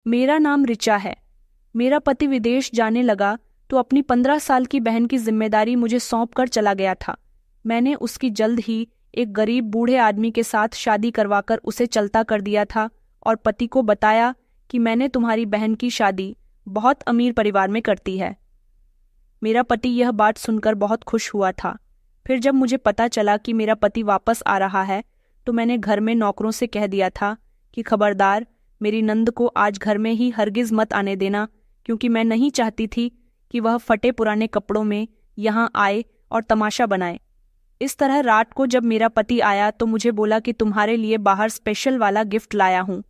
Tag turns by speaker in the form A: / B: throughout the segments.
A: मेरा नाम रिचा है। मेरा पति विदेश जाने लगा तो अपनी 15 साल की बहन की जिम्मेदारी मुझे सौंप कर चला गया था। मैंने उसकी जल्द ही एक गरीब बूढ़े आदमी के साथ शादी करवाकर उसे चलता कर दिया था और पति को बताया कि मैंने तुम्हारी बहन की शादी बहुत अमीर परिवार में करती है। मेरा पति यह बात सुनकर बहुत खुश हुआ था। फिर जब मुझे पता चला कि मेरा पति वापस आ रहा है तो मैंने घर में नौकरों से कह दिया था कि खबरदार, मेरी नंद को आज घर में ही हरगिज मत आने देना, क्योंकि मैं नहीं चाहती थी कि वह फटे पुराने कपड़ों में यहाँ आए और तमाशा बनाए। इस तरह रात को जब मेरा पति आया तो मुझे बोला कि तुम्हारे लिए बाहर स्पेशल वाला गिफ्ट लाया हूँ।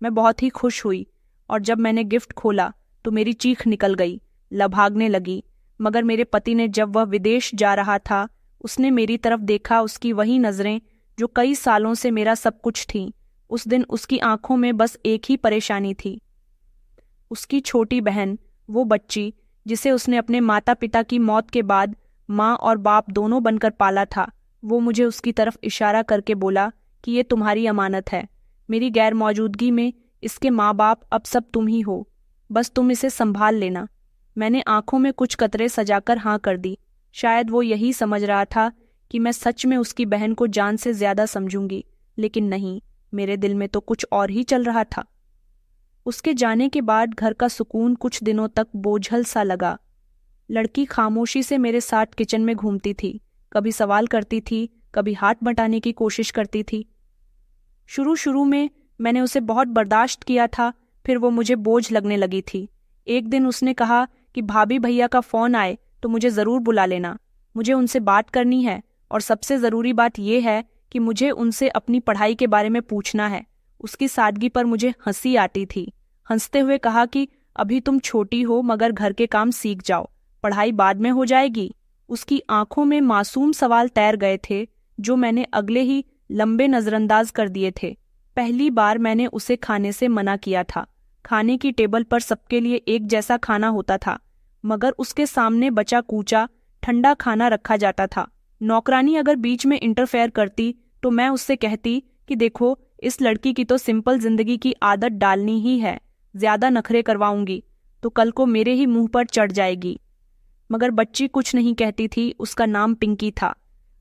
A: मैं बहुत ही खुश हुई और जब मैंने गिफ्ट खोला तो मेरी चीख निकल गई, लभागने लगी। मगर मेरे पति ने जब वह विदेश जा रहा था उसने मेरी तरफ देखा, उसकी वही नजरें जो कई सालों से मेरा सब कुछ थीं। उस दिन उसकी आंखों में बस एक ही परेशानी थी। उसकी छोटी बहन, वो बच्ची जिसे उसने अपने माता पिता की मौत के बाद माँ और बाप दोनों बनकर पाला था, वो मुझे उसकी तरफ इशारा करके बोला कि ये तुम्हारी अमानत है। मेरी गैर मौजूदगी में इसके माँ बाप अब सब तुम ही हो, बस तुम इसे संभाल लेना। मैंने आंखों में कुछ कतरे सजाकर हाँ कर दी। शायद वो यही समझ रहा था कि मैं सच में उसकी बहन को जान से ज्यादा समझूंगी, लेकिन नहीं, मेरे दिल में तो कुछ और ही चल रहा था। उसके जाने के बाद घर का सुकून कुछ दिनों तक बोझल सा लगा। लड़की खामोशी से मेरे साथ किचन में घूमती थी, कभी सवाल करती थी, कभी हाथ बटाने की कोशिश करती थी। शुरू शुरू में मैंने उसे बहुत बर्दाश्त किया था, फिर वो मुझे बोझ लगने लगी थी। एक दिन उसने कहा कि भाभी भैया का फोन आए तो मुझे ज़रूर बुला लेना, मुझे उनसे बात करनी है और सबसे ज़रूरी बात यह है कि मुझे उनसे अपनी पढ़ाई के बारे में पूछना है। उसकी सादगी पर मुझे हंसी आती थी। हंसते हुए कहा कि अभी तुम छोटी हो, मगर घर के काम सीख जाओ, पढ़ाई बाद में हो जाएगी। उसकी आंखों में मासूम सवाल तैर गए थे जो मैंने अगले ही लंबे नजरअंदाज कर दिए थे। पहली बार मैंने उसे खाने से मना किया था। खाने की टेबल पर सबके लिए एक जैसा खाना होता था, मगर उसके सामने बचा कूचा ठंडा खाना रखा जाता था। नौकरानी अगर बीच में इंटरफेयर करती तो मैं उससे कहती कि देखो, इस लड़की की तो सिंपल जिंदगी की आदत डालनी ही है, ज्यादा नखरे करवाऊंगी तो कल को मेरे ही मुंह पर चढ़ जाएगी। मगर बच्ची कुछ नहीं कहती थी। उसका नाम पिंकी था।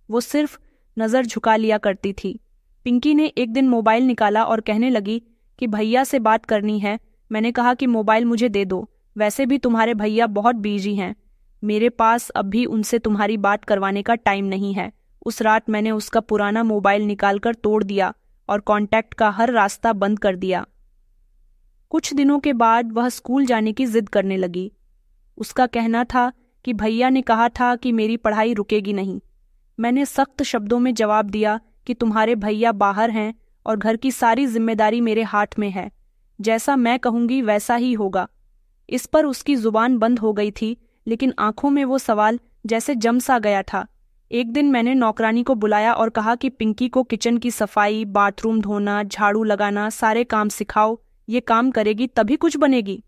A: वो सिर्फ नजर झुका लिया करती थी। पिंकी ने एक दिन मोबाइल निकाला और कहने लगी कि भैया से बात करनी है। मैंने कहा कि मोबाइल मुझे दे दो, वैसे भी तुम्हारे भैया बहुत बिजी हैं, मेरे पास अब भी उनसे तुम्हारी बात करवाने का टाइम नहीं है। उस रात मैंने उसका पुराना मोबाइल निकालकर तोड़ दिया और कांटेक्ट का हर रास्ता बंद कर दिया। कुछ दिनों के बाद वह स्कूल जाने की जिद करने लगी। उसका कहना था कि भैया ने कहा था कि मेरी पढ़ाई रुकेगी नहीं। मैंने सख्त शब्दों में जवाब दिया कि तुम्हारे भैया बाहर हैं और घर की सारी जिम्मेदारी मेरे हाथ में है, जैसा मैं कहूंगी वैसा ही होगा। इस पर उसकी जुबान बंद हो गई थी, लेकिन आंखों में वो सवाल जैसे जम सा गया था। एक दिन मैंने नौकरानी को बुलाया और कहा कि पिंकी को किचन की सफाई, बाथरूम धोना, झाड़ू लगाना, सारे काम सिखाओ, ये काम करेगी तभी कुछ बनेगी।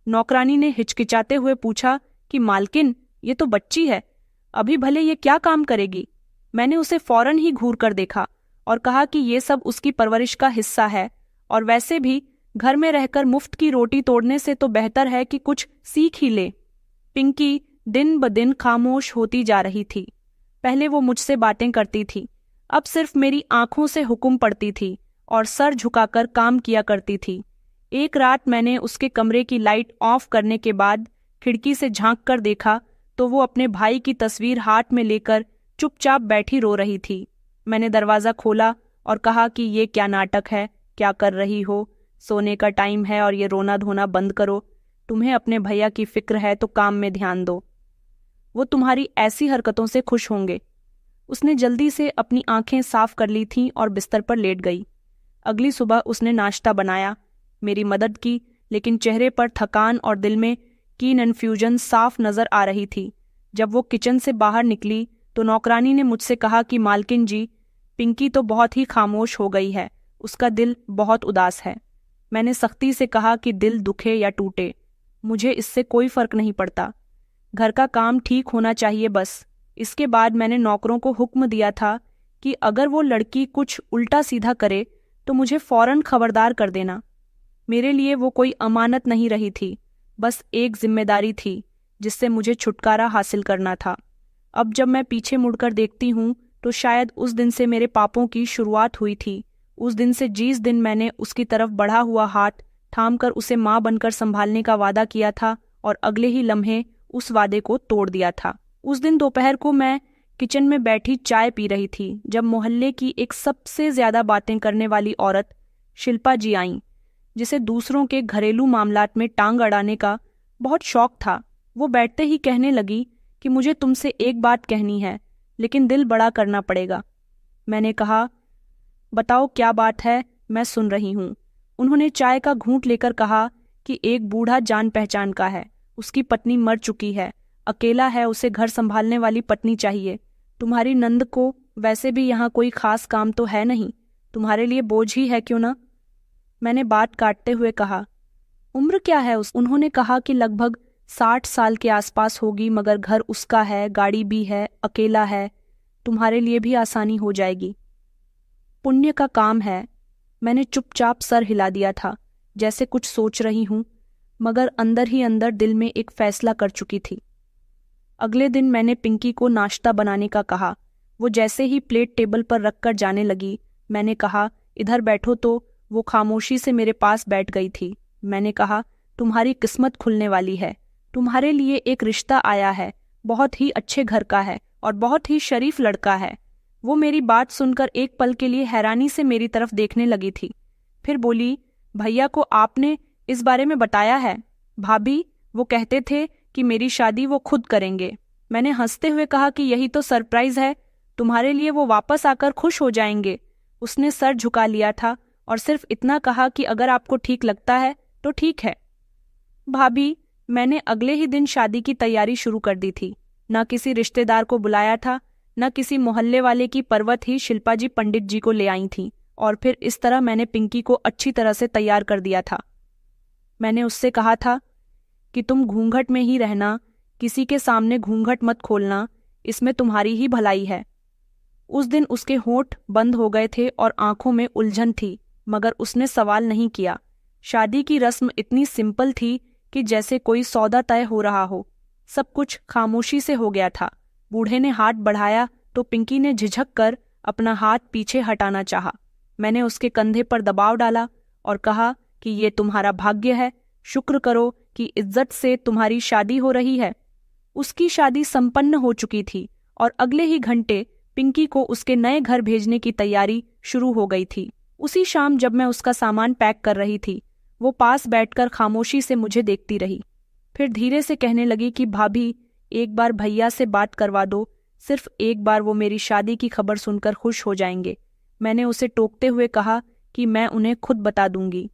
A: नौकरानी ने हिचकिचाते हुए पूछा कि मालकिन, ये तो बच्ची है, अभी भले ये क्या काम करेगी। मैंने उसे फौरन ही घूर कर देखा और कहा कि ये सब उसकी परवरिश का हिस्सा है, और वैसे भी घर में रहकर मुफ्त की रोटी तोड़ने से तो बेहतर है कि कुछ सीख ही ले। पिंकी दिन ब दिन खामोश होती जा रही थी। पहले वो मुझसे बातें करती थी, अब सिर्फ मेरी आंखों से हुक्म पड़ती थी और सर झुकाकर काम किया करती थी। एक रात मैंने उसके कमरे की लाइट ऑफ करने के बाद खिड़की से झांक कर देखा तो वो अपने भाई की तस्वीर हाथ में लेकर चुपचाप बैठी रो रही थी। मैंने दरवाज़ा खोला और कहा कि ये क्या नाटक है, क्या कर रही हो, सोने का टाइम है और ये रोना धोना बंद करो। तुम्हें अपने भैया की फिक्र है तो काम में ध्यान दो, वो तुम्हारी ऐसी हरकतों से खुश होंगे। उसने जल्दी से अपनी आंखें साफ कर ली थीं और बिस्तर पर लेट गई। अगली सुबह उसने नाश्ता बनाया, मेरी मदद की, लेकिन चेहरे पर थकान और दिल में कीन कन्फ्यूजन साफ नजर आ रही थी। जब वो किचन से बाहर निकली तो नौकरानी ने मुझसे कहा कि मालकिन जी, पिंकी तो बहुत ही खामोश हो गई है, उसका दिल बहुत उदास है। मैंने सख्ती से कहा कि दिल दुखे या टूटे, मुझे इससे कोई फर्क नहीं पड़ता, घर का काम ठीक होना चाहिए बस। इसके बाद मैंने नौकरों को हुक्म दिया था कि अगर वो लड़की कुछ उल्टा सीधा करे तो मुझे फौरन खबरदार कर देना। मेरे लिए वो कोई अमानत नहीं रही थी, बस एक जिम्मेदारी थी जिससे मुझे छुटकारा हासिल करना था। अब जब मैं पीछे मुड़कर देखती हूँ तो शायद उस दिन से मेरे पापों की शुरुआत हुई थी। उस दिन से जिस दिन मैंने उसकी तरफ बढ़ा हुआ हाथ थाम कर उसे माँ बनकर संभालने का वादा किया था और अगले ही लम्हे उस वादे को तोड़ दिया था। उस दिन दोपहर को मैं किचन में बैठी चाय पी रही थी जब मोहल्ले की एक सबसे ज्यादा बातें करने वाली औरत शिल्पा जी आईं, जिसे दूसरों के घरेलू मामलात में टांग अड़ाने का बहुत शौक था। वो बैठते ही कहने लगी कि मुझे तुमसे एक बात कहनी है, लेकिन दिल बड़ा करना पड़ेगा। मैंने कहा, बताओ क्या बात है, मैं सुन रही हूँ। उन्होंने चाय का घूंट लेकर कहा कि एक बूढ़ा जान पहचान का है, उसकी पत्नी मर चुकी है, अकेला है, उसे घर संभालने वाली पत्नी चाहिए। तुम्हारी नंद को वैसे भी यहाँ कोई खास काम तो है नहीं, तुम्हारे लिए बोझ ही है क्यों ना। मैंने बात काटते हुए कहा, उम्र क्या है उस। उन्होंने कहा कि लगभग 60 साल के आसपास होगी, मगर घर उसका है, गाड़ी भी है, अकेला है, तुम्हारे लिए भी आसानी हो जाएगी। पुण्य का काम है। मैंने चुपचाप सर हिला दिया था, जैसे कुछ सोच रही हूं, मगर अंदर ही अंदर दिल में एक फैसला कर चुकी थी। अगले दिन मैंने पिंकी को नाश्ता बनाने का कहा। वो जैसे ही प्लेट टेबल पर रखकर जाने लगी, मैंने कहा, इधर बैठो, तो वो खामोशी से मेरे पास बैठ गई थी। मैंने कहा, तुम्हारी किस्मत खुलने वाली है, तुम्हारे लिए एक रिश्ता आया है, बहुत ही अच्छे घर का है और बहुत ही शरीफ लड़का है। वो मेरी बात सुनकर एक पल के लिए हैरानी से मेरी तरफ देखने लगी थी, फिर बोली, भैया को आपने इस बारे में बताया है? भाभी, वो कहते थे कि मेरी शादी वो खुद करेंगे। मैंने हंसते हुए कहा कि यही तो सरप्राइज है, तुम्हारे लिए वो वापस आकर खुश हो जाएंगे। उसने सर झुका लिया था और सिर्फ इतना कहा कि अगर आपको ठीक लगता है तो ठीक है। भाभी, मैंने अगले ही दिन शादी की तैयारी शुरू कर दी थी। न किसी रिश्तेदार को बुलाया था, न किसी मोहल्ले वाले की परवत ही शिल्पा जी पंडित जी को ले आई थी, और फिर इस तरह मैंने पिंकी को अच्छी तरह से तैयार कर दिया था। मैंने उससे कहा था कि तुम घूंघट में ही रहना, किसी के सामने घूंघट मत खोलना, इसमें तुम्हारी ही भलाई है। उस दिन उसके होंठ बंद हो गए थे और आंखों में उलझन थी, मगर उसने सवाल नहीं किया। शादी की रस्म इतनी सिंपल थी कि जैसे कोई सौदा तय हो रहा हो। सब कुछ खामोशी से हो गया था। बूढ़े ने हाथ बढ़ाया तो पिंकी ने झिझक कर अपना हाथ पीछे हटाना चाहा। मैंने उसके कंधे पर दबाव डाला और कहा कि ये तुम्हारा भाग्य है, शुक्र करो कि इज्जत से तुम्हारी शादी हो रही है। उसकी शादी संपन्न हो चुकी थी और अगले ही घंटे पिंकी को उसके नए घर भेजने की तैयारी शुरू हो गई थी। उसी शाम जब मैं उसका सामान पैक कर रही थी, वो पास बैठकर खामोशी से मुझे देखती रही। फिर धीरे से कहने लगी कि भाभी, एक बार भैया से बात करवा दो, सिर्फ एक बार, वो मेरी शादी की खबर सुनकर खुश हो जाएंगे। मैंने उसे टोकते हुए कहा कि मैं उन्हें खुद बता दूंगी।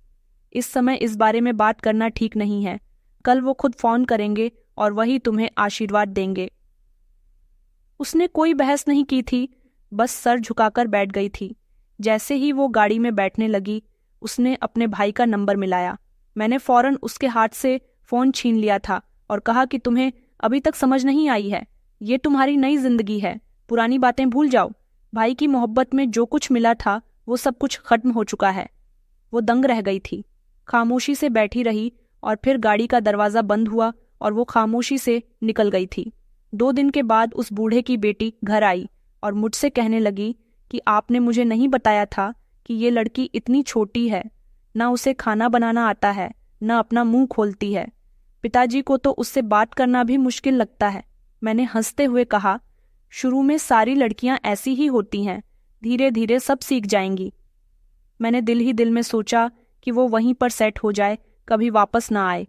A: इस समय इस बारे में बात करना ठीक नहीं है, कल वो खुद फोन करेंगे और वही तुम्हें आशीर्वाद देंगे। उसने कोई बहस नहीं की थी, बस सर झुकाकर बैठ गई थी। जैसे ही वो गाड़ी में बैठने लगी, उसने अपने भाई का नंबर मिलाया। मैंने फौरन उसके हाथ से फोन छीन लिया था और कहा कि तुम्हें अभी तक समझ नहीं आई है, ये तुम्हारी नई जिंदगी है, पुरानी बातें भूल जाओ। भाई की मोहब्बत में जो कुछ मिला था वो सब कुछ खत्म हो चुका है। वो दंग रह गई थी, खामोशी से बैठी रही और फिर गाड़ी का दरवाजा बंद हुआ और वो खामोशी से निकल गई थी। 2 दिन के बाद उस बूढ़े की बेटी घर आई और मुझसे कहने लगी कि आपने मुझे नहीं बताया था कि ये लड़की इतनी छोटी है, ना उसे खाना बनाना आता है, ना अपना मुंह खोलती है। पिताजी को तो उससे बात करना भी मुश्किल लगता है। मैंने हंसते हुए कहा, शुरू में सारी लड़कियां ऐसी ही होती हैं, धीरे धीरे सब सीख जाएंगी। मैंने दिल ही दिल में सोचा कि वो वहीं पर सेट हो जाए, कभी वापस ना आए।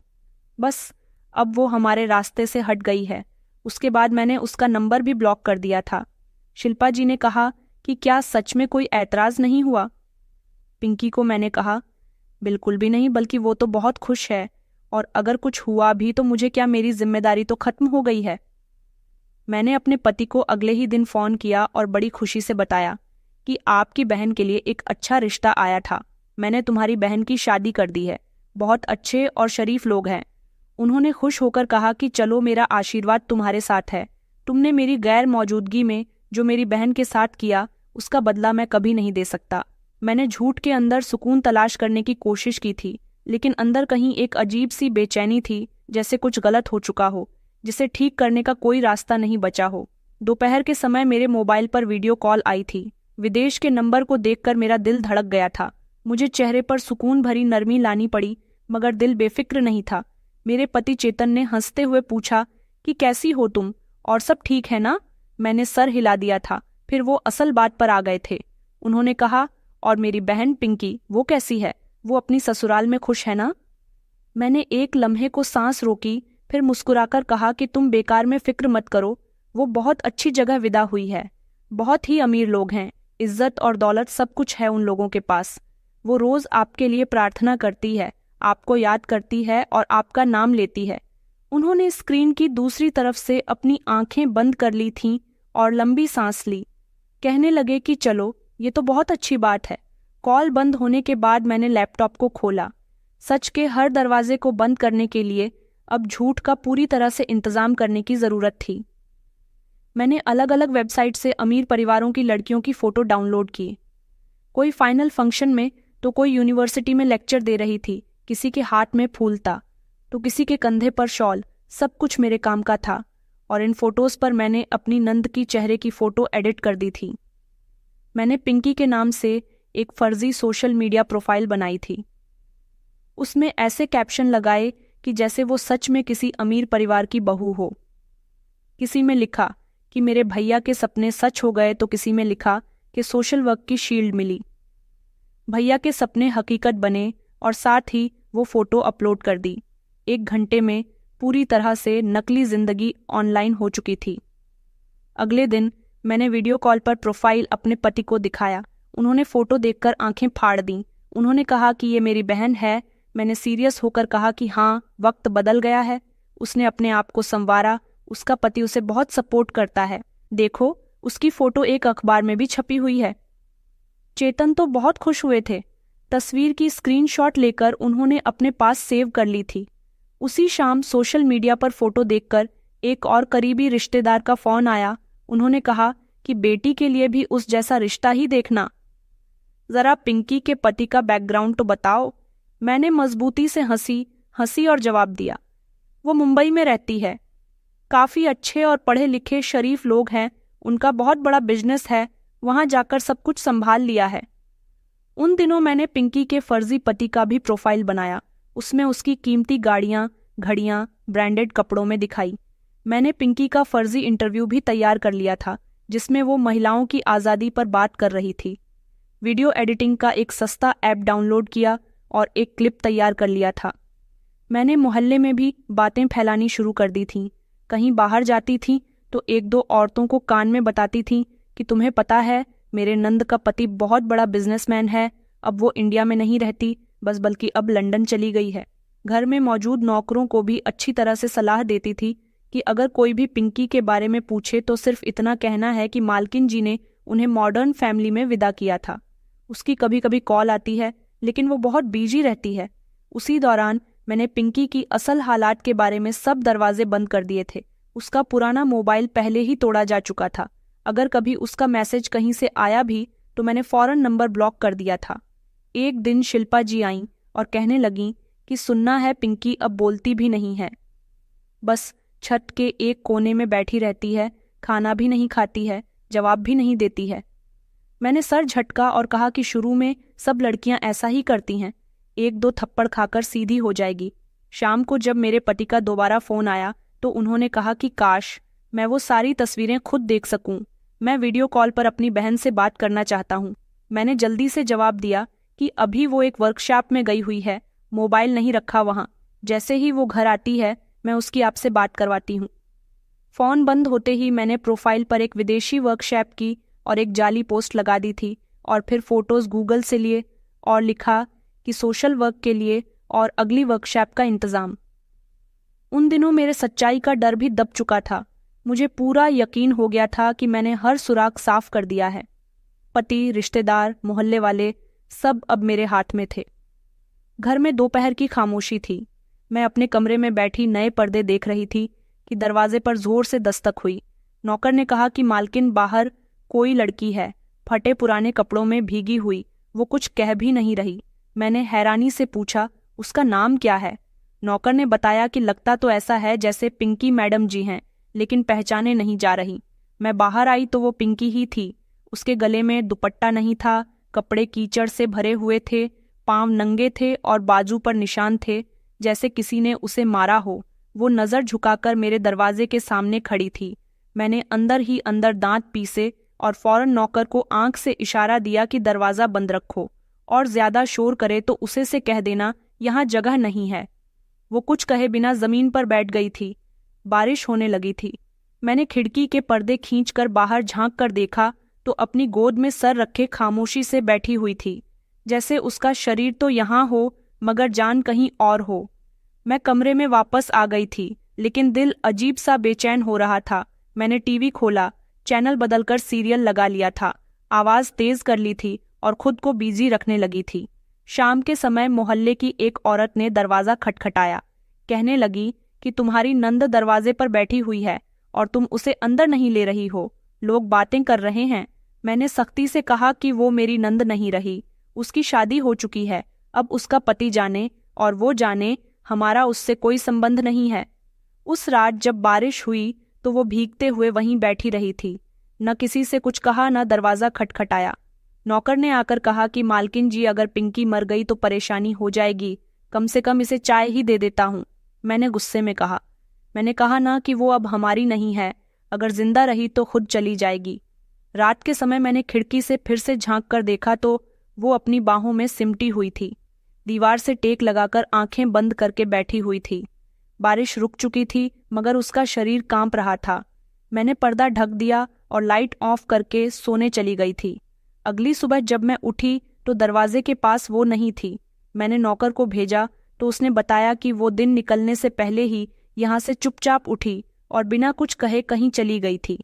A: बस अब वो हमारे रास्ते से हट गई है। उसके बाद मैंने उसका नंबर भी ब्लॉक कर दिया था। शिल्पा जी ने कहा कि क्या सच में कोई ऐतराज नहीं हुआ? पिंकी को मैंने कहा, बिल्कुल भी नहीं, बल्कि वो तो बहुत खुश है, और अगर कुछ हुआ भी तो मुझे क्या, मेरी जिम्मेदारी तो खत्म हो गई है। मैंने अपने पति को अगले ही दिन फोन किया और बड़ी खुशी से बताया कि आपकी बहन के लिए एक अच्छा रिश्ता आया था। मैंने तुम्हारी बहन की शादी कर दी है, बहुत अच्छे और शरीफ लोग हैं। उन्होंने खुश होकर कहा कि चलो, मेरा आशीर्वाद तुम्हारे साथ है। तुमने मेरी गैर मौजूदगी में जो मेरी बहन के साथ किया, उसका बदला मैं कभी नहीं दे सकता। मैंने झूठ के अंदर सुकून तलाश करने की कोशिश की थी, लेकिन अंदर कहीं एक अजीब सी बेचैनी थी, जैसे कुछ गलत हो चुका हो, जिसे ठीक करने का कोई रास्ता नहीं बचा हो। दोपहर के समय मेरे मोबाइल पर वीडियो कॉल आई थी। विदेश के नंबर को देखकर मेरा दिल धड़क गया था। मुझे चेहरे पर सुकून भरी नरमी लानी पड़ी, मगर दिल बेफिक्र नहीं था। मेरे पति चेतन ने हंसते हुए पूछा कि कैसी हो तुम, और सब ठीक है ना? मैंने सर हिला दिया था। फिर वो असल बात पर आ गए थे। उन्होंने कहा, और मेरी बहन पिंकी, वो कैसी है? वो अपनी ससुराल में खुश है ना? मैंने एक लम्हे को सांस रोकी, फिर मुस्कुराकर कहा कि तुम बेकार में फिक्र मत करो, वो बहुत अच्छी जगह विदा हुई है। बहुत ही अमीर लोग हैं, इज्जत और दौलत सब कुछ है उन लोगों के पास। वो रोज आपके लिए प्रार्थना करती है, आपको याद करती है और आपका नाम लेती है। उन्होंने स्क्रीन की दूसरी तरफ से अपनी आंखें बंद कर ली थीं और लंबी सांस ली। कहने लगे कि चलो, ये तो बहुत अच्छी बात है। कॉल बंद होने के बाद मैंने लैपटॉप को खोला। सच के हर दरवाजे को बंद करने के लिए अब झूठ का पूरी तरह से इंतजाम करने की जरूरत थी। मैंने अलग अलग वेबसाइट से अमीर परिवारों की लड़कियों की फोटो डाउनलोड की। कोई फाइनल फंक्शन में, तो कोई यूनिवर्सिटी में लेक्चर दे रही थी, किसी के हाथ में फूल था, तो किसी के कंधे पर शॉल। सब कुछ मेरे काम का था, और इन फोटोज पर मैंने अपनी नंद की चेहरे की फोटो एडिट कर दी थी। मैंने पिंकी के नाम से एक फर्जी सोशल मीडिया प्रोफाइल बनाई थी। उसमें ऐसे कैप्शन लगाए कि जैसे वो सच में किसी अमीर परिवार की बहू हो। किसी में लिखा कि मेरे भैया के सपने सच हो गए, तो किसी में लिखा कि सोशल वर्क की शील्ड मिली। भैया के सपने हकीकत बने, और साथ ही वो फोटो अपलोड कर दी। 1 घंटे में पूरी तरह से नकली जिंदगी ऑनलाइन हो चुकी थी। अगले दिन मैंने वीडियो कॉल पर प्रोफाइल अपने पति को दिखाया। उन्होंने फोटो देखकर आंखें फाड़ दी। उन्होंने कहा कि ये मेरी बहन है। मैंने सीरियस होकर कहा कि हाँ, वक्त बदल गया है। उसने अपने आप को संवारा। उसका पति उसे बहुत सपोर्ट करता है। देखो, उसकी फोटो एक अखबार में भी छपी हुई है। चेतन तो बहुत खुश हुए थे। तस्वीर की स्क्रीनशॉट लेकर उन्होंने अपने पास सेव कर ली थी। उसी शाम सोशल मीडिया पर फोटो देखकर एक और करीबी रिश्तेदार का फोन आया। उन्होंने कहा कि बेटी के लिए भी उस जैसा रिश्ता ही देखना। जरा पिंकी के पति का बैकग्राउंड तो बताओ। मैंने मजबूती से हंसी और जवाब दिया, वो मुंबई में रहती है। काफी अच्छे और पढ़े लिखे शरीफ लोग हैं। उनका बहुत बड़ा बिजनेस है, वहां जाकर सब कुछ संभाल लिया है। उन दिनों मैंने पिंकी के फर्जी पति का भी प्रोफाइल बनाया। उसमें उसकी कीमती गाड़ियां, घड़ियां ब्रांडेड कपड़ों में दिखाई। मैंने पिंकी का फर्जी इंटरव्यू भी तैयार कर लिया था, जिसमें वो महिलाओं की आज़ादी पर बात कर रही थी। वीडियो एडिटिंग का एक सस्ता ऐप डाउनलोड किया और एक क्लिप तैयार कर लिया था। मैंने मोहल्ले में भी बातें फैलानी शुरू कर दी थीं। कहीं बाहर जाती थी तो 1-2 औरतों को कान में बताती थीं कि तुम्हें पता है, मेरे नंद का पति बहुत बड़ा बिजनेसमैन है। अब वो इंडिया में नहीं रहती, बल्कि अब लंदन चली गई है। घर में मौजूद नौकरों को भी अच्छी तरह से सलाह देती थी कि अगर कोई भी पिंकी के बारे में पूछे तो सिर्फ इतना कहना है कि मालकिन जी ने उन्हें मॉडर्न फैमिली में विदा किया था। उसकी कभी कभी कॉल आती है, लेकिन वो बहुत बिजी रहती है। उसी दौरान मैंने पिंकी की असल हालात के बारे में सब दरवाजे बंद कर दिए थे। उसका पुराना मोबाइल पहले ही तोड़ा जा चुका था। अगर कभी उसका मैसेज कहीं से आया भी तो मैंने फौरन नंबर ब्लॉक कर दिया था। एक दिन शिल्पा जी आईं और कहने लगीं कि सुनना है पिंकी अब बोलती भी नहीं है, बस छत के एक कोने में बैठी रहती है, खाना भी नहीं खाती है, जवाब भी नहीं देती है। मैंने सर झटका और कहा कि शुरू में सब लड़कियां ऐसा ही करती हैं, 1-2 थप्पड़ खाकर सीधी हो जाएगी। शाम को जब मेरे पति का दोबारा फोन आया तो उन्होंने कहा कि काश मैं वो सारी तस्वीरें खुद देख सकूं। मैं वीडियो कॉल पर अपनी बहन से बात करना चाहता हूं। मैंने जल्दी से जवाब दिया कि अभी वो एक वर्कशॉप में गई हुई है, मोबाइल नहीं रखा वहां। जैसे ही वो घर आती है मैं उसकी आपसे बात करवाती हूँ। फोन बंद होते ही मैंने प्रोफाइल पर एक विदेशी वर्कशॉप की और एक जाली पोस्ट लगा दी थी, और फिर फोटोज गूगल से लिए और लिखा कि सोशल वर्क के लिए और अगली वर्कशॉप का इंतजाम। उन दिनों मेरे सच्चाई का डर भी दब चुका था। मुझे पूरा यकीन हो गया था कि मैंने हर सुराग साफ कर दिया है। पति, रिश्तेदार, मोहल्ले वाले सब अब मेरे हाथ में थे। घर में दोपहर की खामोशी थी। मैं अपने कमरे में बैठी नए पर्दे देख रही थी कि दरवाजे पर जोर से दस्तक हुई। नौकर ने कहा कि मालकिन बाहर कोई लड़की है, फटे पुराने कपड़ों में भीगी हुई, वो कुछ कह भी नहीं रही। मैंने हैरानी से पूछा, उसका नाम क्या है? नौकर ने बताया कि लगता तो ऐसा है जैसे पिंकी मैडम जी हैं, लेकिन पहचाने नहीं जा रही। मैं बाहर आई तो वो पिंकी ही थी। उसके गले में दुपट्टा नहीं था, कपड़े कीचड़ से भरे हुए थे, पांव नंगे थे और बाजू पर निशान थे, जैसे किसी ने उसे मारा हो। वो नज़र झुकाकर मेरे दरवाजे के सामने खड़ी थी। मैंने अंदर ही अंदर दांत पीसे और फौरन नौकर को आंख से इशारा दिया कि दरवाज़ा बंद रखो, और ज्यादा शोर करे तो उसे से कह देना यहाँ जगह नहीं है। वो कुछ कहे बिना जमीन पर बैठ गई थी। बारिश होने लगी थी। मैंने खिड़की के पर्दे खींचकर बाहर झांक कर देखा तो अपनी गोद में सर रखे खामोशी से बैठी हुई थी, जैसे उसका शरीर तो यहाँ हो मगर जान कहीं और हो। मैं कमरे में वापस आ गई थी, लेकिन दिल अजीब सा बेचैन हो रहा था। मैंने टीवी खोला, चैनल बदलकर सीरियल लगा लिया था, आवाज तेज कर ली थी और खुद को बिजी रखने लगी थी। शाम के समय मोहल्ले की एक औरत ने दरवाजा खटखटाया। कहने लगी कि तुम्हारी नंद दरवाजे पर बैठी हुई है और तुम उसे अंदर नहीं ले रही हो, लोग बातें कर रहे हैं। मैंने सख्ती से कहा कि वो मेरी नंद नहीं रही, उसकी शादी हो चुकी है, अब उसका पति जाने और वो जाने, हमारा उससे कोई संबंध नहीं है। उस रात जब बारिश हुई तो वो भीगते हुए वहीं बैठी रही थी। न किसी से कुछ कहा, न दरवाजा खटखटाया। नौकर ने आकर कहा कि मालकिन जी, अगर पिंकी मर गई तो परेशानी हो जाएगी, कम से कम इसे चाय ही दे देता हूँ। मैंने गुस्से में कहा, मैंने कहा ना कि वो अब हमारी नहीं है, अगर जिंदा रही तो खुद चली जाएगी। रात के समय मैंने खिड़की से फिर से झांक कर देखा तो वो अपनी बाहों में सिमटी हुई थी, दीवार से टेक लगाकर आंखें बंद करके बैठी हुई थी। बारिश रुक चुकी थी मगर उसका शरीर कांप रहा था। मैंने पर्दा ढक दिया और लाइट ऑफ करके सोने चली गई थी। अगली सुबह जब मैं उठी तो दरवाजे के पास वो नहीं थी। मैंने नौकर को भेजा तो उसने बताया कि वो दिन निकलने से पहले ही यहाँ से चुपचाप उठी और बिना कुछ कहे कहीं चली गई थी।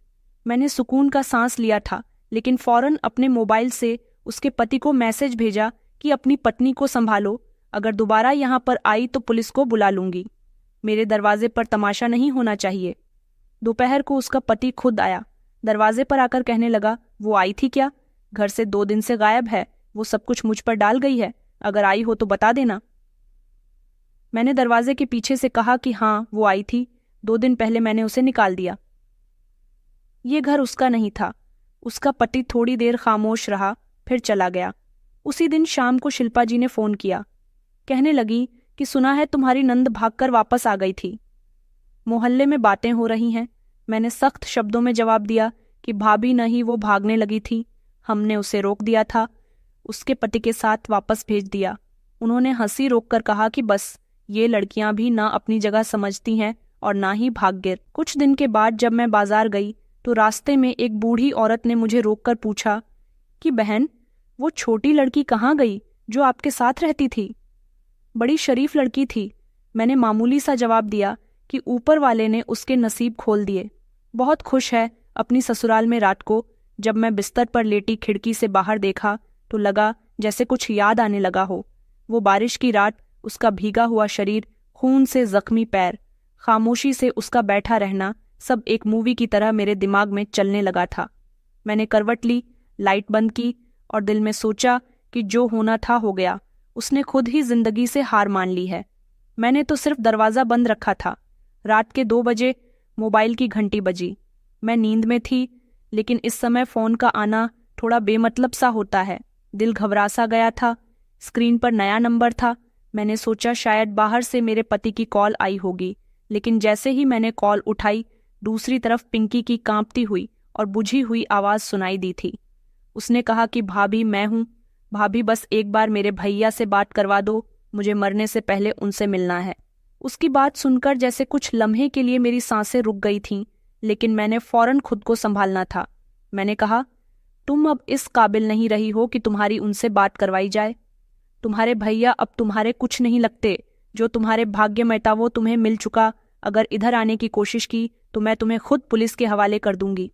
A: मैंने सुकून का सांस लिया था, लेकिन फौरन अपने मोबाइल से उसके पति को मैसेज भेजा कि अपनी पत्नी को संभालो, अगर दोबारा यहाँ पर आई तो पुलिस को बुला लूंगी। मेरे दरवाजे पर तमाशा नहीं होना चाहिए। दोपहर को उसका पति खुद आया। दरवाजे पर आकर कहने लगा, वो आई थी क्या? घर से 2 दिन से गायब है, वो सब कुछ मुझ पर डाल गई है, अगर आई हो तो बता देना। मैंने दरवाजे के पीछे से कहा कि हाँ वो आई थी, 2 दिन पहले मैंने उसे निकाल दिया। ये घर उसका नहीं था। उसका पति थोड़ी देर खामोश रहा, फिर चला गया। उसी दिन शाम को शिल्पा जी ने फोन किया। कहने लगी कि सुना है तुम्हारी नंद भागकर वापस आ गई थी, मोहल्ले में बातें हो रही हैं। मैंने सख्त शब्दों में जवाब दिया कि भाभी नहीं, वो भागने लगी थी, हमने उसे रोक दिया था, उसके पति के साथ वापस भेज दिया। उन्होंने हंसी रोककर कहा कि बस ये लड़कियां भी ना अपनी जगह समझती हैं और ना ही भाग्य। कुछ दिन के बाद जब मैं बाजार गई तो रास्ते में एक बूढ़ी औरत ने मुझे रोककर पूछा कि बहन, वो छोटी लड़की कहाँ गई जो आपके साथ रहती थी? बड़ी शरीफ लड़की थी। मैंने मामूली सा जवाब दिया कि ऊपर वाले ने उसके नसीब खोल दिए, बहुत खुश है अपनी ससुराल में। रात को जब मैं बिस्तर पर लेटी खिड़की से बाहर देखा तो लगा जैसे कुछ याद आने लगा हो। वो बारिश की रात, उसका भीगा हुआ शरीर, खून से जख्मी पैर, खामोशी से उसका बैठा रहना, सब एक मूवी की तरह मेरे दिमाग में चलने लगा था। मैंने करवट ली, लाइट बंद की और दिल में सोचा कि जो होना था हो गया। उसने खुद ही जिंदगी से हार मान ली है। मैंने तो सिर्फ दरवाज़ा बंद रखा था। रात के 2 बजे मोबाइल की घंटी बजी। मैं नींद में थी, लेकिन इस समय फ़ोन का आना थोड़ा बेमतलब सा होता है। दिल घबरा सा गया था। स्क्रीन पर नया नंबर था। मैंने सोचा शायद बाहर से मेरे पति की कॉल आई होगी, लेकिन जैसे ही मैंने कॉल उठाई, दूसरी तरफ पिंकी की कांपती हुई और बुझी हुई आवाज़ सुनाई दी थी। उसने कहा कि भाभी, मैं हूँ भाभी, बस एक बार मेरे भैया से बात करवा दो, मुझे मरने से पहले उनसे मिलना है। उसकी बात सुनकर जैसे कुछ लम्हे के लिए मेरी सांसें रुक गई थीं, लेकिन मैंने फौरन खुद को संभालना था। मैंने कहा, तुम अब इस काबिल नहीं रही हो कि तुम्हारी उनसे बात करवाई जाए। तुम्हारे भैया अब तुम्हारे कुछ नहीं लगते। जो तुम्हारे भाग्य में था वो तुम्हें मिल चुका। अगर इधर आने की कोशिश की तो मैं तुम्हें खुद पुलिस के हवाले कर दूंगी।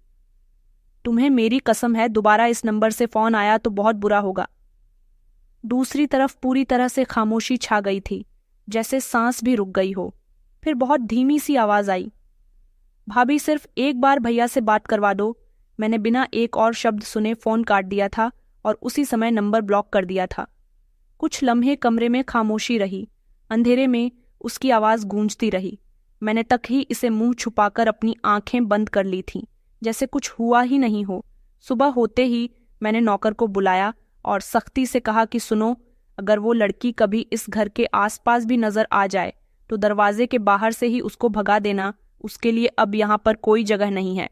A: तुम्हें मेरी कसम है, दोबारा इस नंबर से फोन आया तो बहुत बुरा होगा। दूसरी तरफ पूरी तरह से खामोशी छा गई थी, जैसे सांस भी रुक गई हो। फिर बहुत धीमी सी आवाज आई, भाभी सिर्फ एक बार भैया से बात करवा दो। मैंने बिना एक और शब्द सुने फोन काट दिया था और उसी समय नंबर ब्लॉक कर दिया था। कुछ लम्हे कमरे में खामोशी रही। अंधेरे में उसकी आवाज़ गूंजती रही। मैंने तक ही इसे मुंह छुपाकर अपनी आंखें बंद कर ली थीं, जैसे कुछ हुआ ही नहीं हो। सुबह होते ही मैंने नौकर को बुलाया और सख्ती से कहा कि सुनो, अगर वो लड़की कभी इस घर के आसपास भी नजर आ जाए तो दरवाजे के बाहर से ही उसको भगा देना, उसके लिए अब यहाँ पर कोई जगह नहीं है।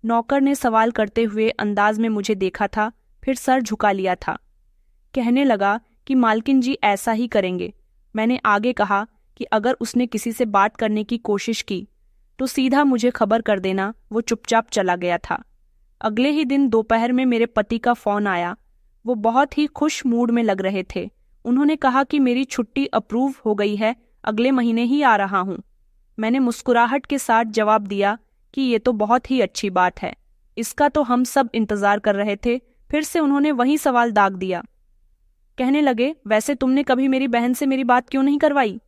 A: नौकर ने सवाल करते हुए अंदाज में मुझे देखा था, फिर सर झुका लिया था। कहने लगा कि मालकिन जी ऐसा ही करेंगे। मैंने आगे कहा कि अगर उसने किसी से बात करने की कोशिश की तो सीधा मुझे खबर कर देना। वो चुपचाप चला गया था। अगले ही दिन दोपहर में मेरे पति का फोन आया। वो बहुत ही खुश मूड में लग रहे थे। उन्होंने कहा कि मेरी छुट्टी अप्रूव हो गई है, अगले महीने ही आ रहा हूँ। मैंने मुस्कुराहट के साथ जवाब दिया कि ये तो बहुत ही अच्छी बात है, इसका तो हम सब इंतजार कर रहे थे। फिर से उन्होंने वही सवाल दाग दिया। कहने लगे, वैसे तुमने कभी मेरी बहन से मेरी बात क्यों नहीं करवाई?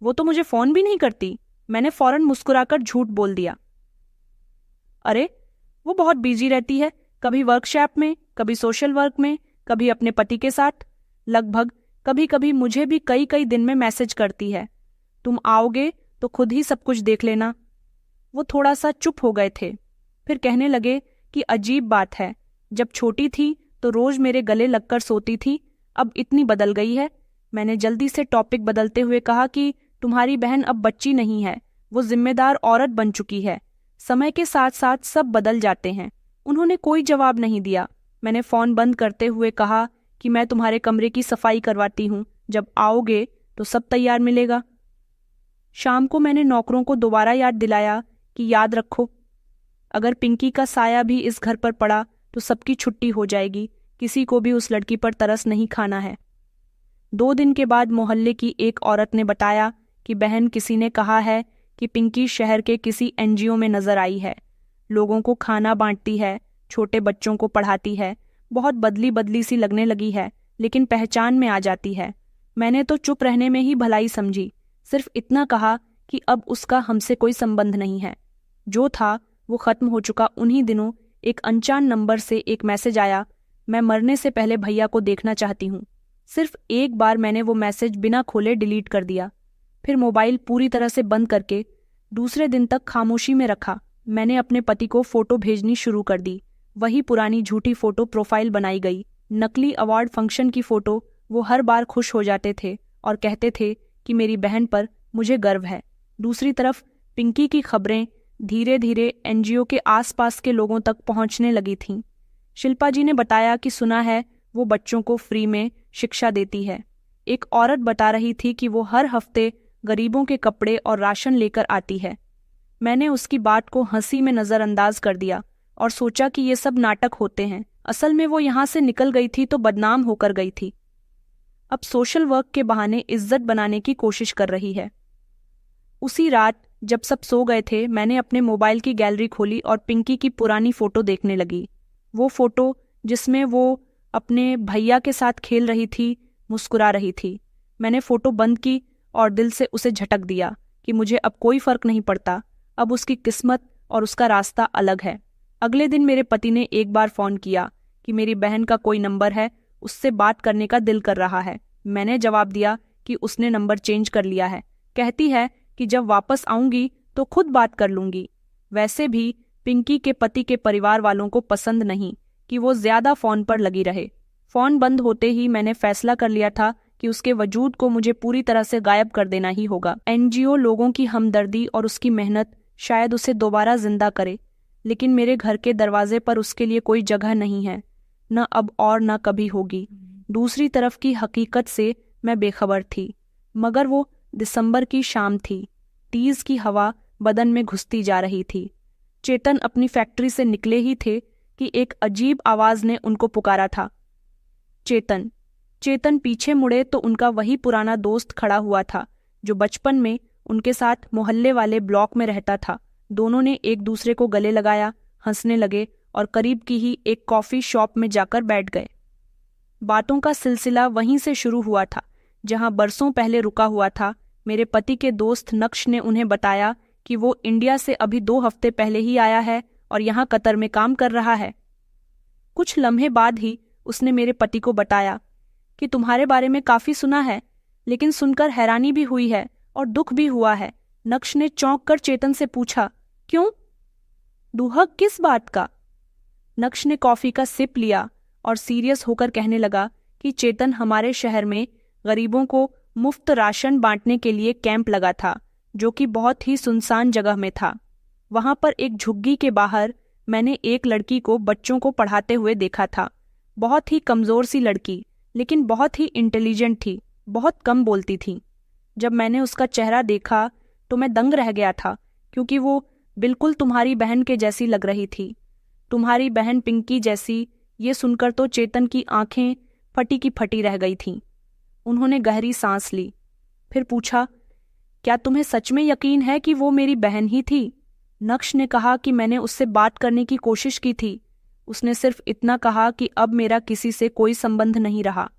A: वो तो मुझे फोन भी नहीं करती। मैंने फौरन मुस्कुराकर झूठ बोल दिया। अरे, वो बहुत बिजी रहती है, कभी वर्कशॉप में, कभी सोशल वर्क में, कभी अपने पति के साथ। लगभग कभी कभी मुझे भी कई कई दिन में मैसेज करती है। तुम आओगे तो खुद ही सब कुछ देख लेना। वो थोड़ा सा चुप हो गए थे, फिर कहने लगे कि अजीब बात है, जब छोटी थी तो रोज मेरे गले लगकर सोती थी, अब इतनी बदल गई है। मैंने जल्दी से टॉपिक बदलते हुए कहा कि तुम्हारी बहन अब बच्ची नहीं है, वो जिम्मेदार औरत बन चुकी है। समय के साथ साथ सब बदल जाते हैं। उन्होंने कोई जवाब नहीं दिया। मैंने फोन बंद करते हुए कहा कि मैं तुम्हारे कमरे की सफाई करवाती हूँ, जब आओगे तो सब तैयार मिलेगा। शाम को मैंने नौकरों को दोबारा याद दिलाया कि याद रखो, अगर पिंकी का साया भी इस घर पर पड़ा तो सबकी छुट्टी हो जाएगी, किसी को भी उस लड़की पर तरस नहीं खाना है। 2 दिन के बाद मोहल्ले की एक औरत ने बताया कि बहन, किसी ने कहा है कि पिंकी शहर के किसी एनजीओ में नजर आई है, लोगों को खाना बांटती है, छोटे बच्चों को पढ़ाती है, बहुत बदली बदली सी लगने लगी है, लेकिन पहचान में आ जाती है। मैंने तो चुप रहने में ही भलाई समझी, सिर्फ इतना कहा कि अब उसका हमसे कोई संबंध नहीं है। जो था वो खत्म हो चुका। उन्हीं दिनों एक अनजान नंबर से एक मैसेज आया, मैं मरने से पहले भैया को देखना चाहती हूँ। सिर्फ एक बार मैंने वो मैसेज बिना खोले डिलीट कर दिया, फिर मोबाइल पूरी तरह से बंद करके दूसरे दिन तक खामोशी में रखा। मैंने अपने पति को फोटो भेजनी शुरू कर दी। वही पुरानी झूठी फोटो प्रोफाइल बनाई गई, नकली अवार्ड फंक्शन की फोटो। वो हर बार खुश हो जाते थे और कहते थे कि मेरी बहन पर मुझे गर्व है। दूसरी तरफ पिंकी की खबरें धीरे धीरे एनजीओ के आसपास के लोगों तक पहुंचने लगी थीं। शिल्पा जी ने बताया कि सुना है वो बच्चों को फ्री में शिक्षा देती है। एक औरत बता रही थी कि वो हर हफ्ते गरीबों के कपड़े और राशन लेकर आती है। मैंने उसकी बात को हंसी में नज़रअंदाज कर दिया और सोचा कि ये सब नाटक होते हैं। असल में वो यहाँ से निकल गई थी तो बदनाम होकर गई थी, अब सोशल वर्क के बहाने इज्जत बनाने की कोशिश कर रही है। उसी रात जब सब सो गए थे, मैंने अपने मोबाइल की गैलरी खोली और पिंकी की पुरानी फोटो देखने लगी। वो फोटो जिसमें वो अपने भैया के साथ खेल रही थी, मुस्कुरा रही थी। मैंने फोटो बंद की और दिल से उसे झटक दिया कि मुझे अब कोई फर्क नहीं पड़ता, अब उसकी किस्मत और उसका रास्ता अलग है। अगले दिन मेरे पति ने एक बार फोन किया कि मेरी बहन का कोई नंबर है, उससे बात करने का दिल कर रहा है। मैंने जवाब दिया कि उसने नंबर चेंज कर लिया है, कहती है कि जब वापस आऊंगी तो खुद बात कर लूंगी। वैसे भी पिंकी के पति के परिवार वालों को पसंद नहीं कि वो ज्यादा फोन पर लगी रहे। फोन बंद होते ही मैंने फैसला कर लिया था कि उसके वजूद को मुझे पूरी तरह से गायब कर देना ही होगा। एनजीओ लोगों की हमदर्दी और उसकी मेहनत शायद उसे दोबारा जिंदा करे, लेकिन मेरे घर के दरवाजे पर उसके लिए कोई जगह नहीं है, न अब और न कभी होगी। दूसरी तरफ की हकीकत से मैं बेखबर थी, मगर वो दिसंबर की शाम थी। तीज की हवा बदन में घुसती जा रही थी। चेतन अपनी फैक्ट्री से निकले ही थे कि एक अजीब आवाज ने उनको पुकारा था, चेतन। चेतन पीछे मुड़े तो उनका वही पुराना दोस्त खड़ा हुआ था जो बचपन में उनके साथ मोहल्ले वाले ब्लॉक में रहता था। दोनों ने एक दूसरे को गले लगाया, हंसने लगे और करीब की ही एक कॉफी शॉप में जाकर बैठ गए। बातों का सिलसिला वहीं से शुरू हुआ था जहां बरसों पहले रुका हुआ था। मेरे पति के दोस्त नक्श ने उन्हें बताया कि वो इंडिया से अभी 2 हफ्ते पहले ही आया है और यहाँ कतर में काम कर रहा है। कुछ लम्हे बाद ही उसने मेरे पति को बताया कि तुम्हारे बारे में काफी सुना है, लेकिन सुनकर हैरानी भी हुई है और दुख भी हुआ है। नक्श ने चौंक कर चेतन से पूछा, क्यों? दुहक किस बात का? नक्श ने कॉफी का सिप लिया और सीरियस होकर कहने लगा कि चेतन, हमारे शहर में गरीबों को मुफ्त राशन बांटने के लिए कैंप लगा था, जो कि बहुत ही सुनसान जगह में था। वहां पर एक झुग्गी के बाहर मैंने एक लड़की को बच्चों को पढ़ाते हुए देखा था। बहुत ही कमजोर सी लड़की, लेकिन बहुत ही इंटेलिजेंट थी, बहुत कम बोलती थी। जब मैंने उसका चेहरा देखा तो मैं दंग रह गया था, क्योंकि वो बिल्कुल तुम्हारी बहन के जैसी लग रही थी, तुम्हारी बहन पिंकी जैसी। ये सुनकर तो चेतन की आंखें फटी की फटी रह गई थीं। उन्होंने गहरी सांस ली, फिर पूछा, क्या तुम्हें सच में यकीन है कि वो मेरी बहन ही थी? नक्श ने कहा कि मैंने उससे बात करने की कोशिश की थी। उसने सिर्फ इतना कहा कि अब मेरा किसी से कोई संबंध नहीं रहा।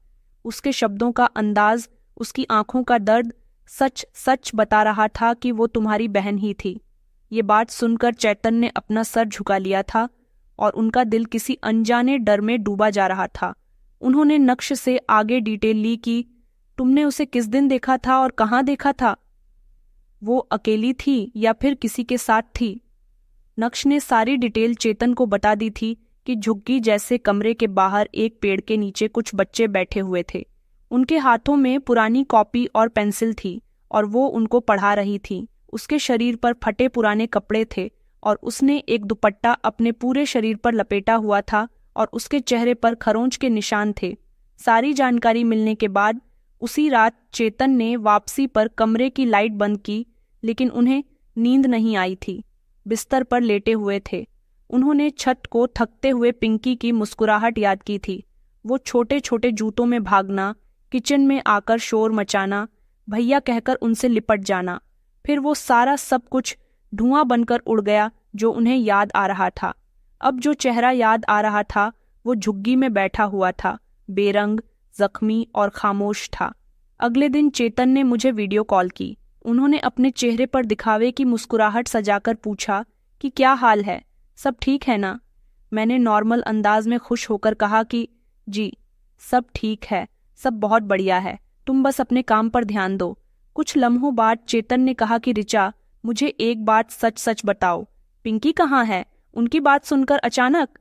A: उसके शब्दों का अंदाज, उसकी आंखों का दर्द सच सच बता रहा था कि वो तुम्हारी बहन ही थी। ये बात सुनकर चेतन ने अपना सर झुका लिया था और उनका दिल किसी अनजाने डर में डूबा जा रहा था। उन्होंने नक्श से आगे डिटेल ली कि तुमने उसे किस दिन देखा था और कहाँ देखा था? वो अकेली थी या फिर किसी के साथ थी? नक्श ने सारी डिटेल चेतन को बता दी थी कि झुग्गी जैसे कमरे के बाहर एक पेड़ के नीचे कुछ बच्चे बैठे हुए थे। उनके हाथों में पुरानी कॉपी और पेंसिल थी और वो उनको पढ़ा रही थी। उसके शरीर पर फटे पुराने कपड़े थे और उसने एक दुपट्टा अपने पूरे शरीर पर लपेटा हुआ था और उसके चेहरे पर खरोंच के निशान थे। सारी जानकारी मिलने के बाद उसी रात चेतन ने वापसी पर कमरे की लाइट बंद की, लेकिन उन्हें नींद नहीं आई थी। बिस्तर पर लेटे हुए थे। उन्होंने छत को थकते हुए पिंकी की मुस्कुराहट याद की थी। वो छोटे छोटे जूतों में भागना, किचन में आकर शोर मचाना, भैया कहकर उनसे लिपट जाना, फिर वो सारा सब कुछ धुआं बनकर उड़ गया जो उन्हें याद आ रहा था। अब जो चेहरा याद आ रहा था वो झुग्गी में बैठा हुआ था, बेरंग, जख्मी और खामोश था। अगले दिन चेतन ने मुझे वीडियो कॉल की। उन्होंने अपने चेहरे पर दिखावे की मुस्कुराहट सजाकर पूछा कि क्या हाल है, सब ठीक है ना? मैंने नॉर्मल अंदाज में खुश होकर कहा कि जी, सब ठीक है, सब बहुत बढ़िया है, तुम बस अपने काम पर ध्यान दो। कुछ लम्हों बाद चेतन ने कहा कि ऋचा, मुझे एक बात सच सच बताओ, पिंकी कहाँ है? उनकी बात सुनकर अचानक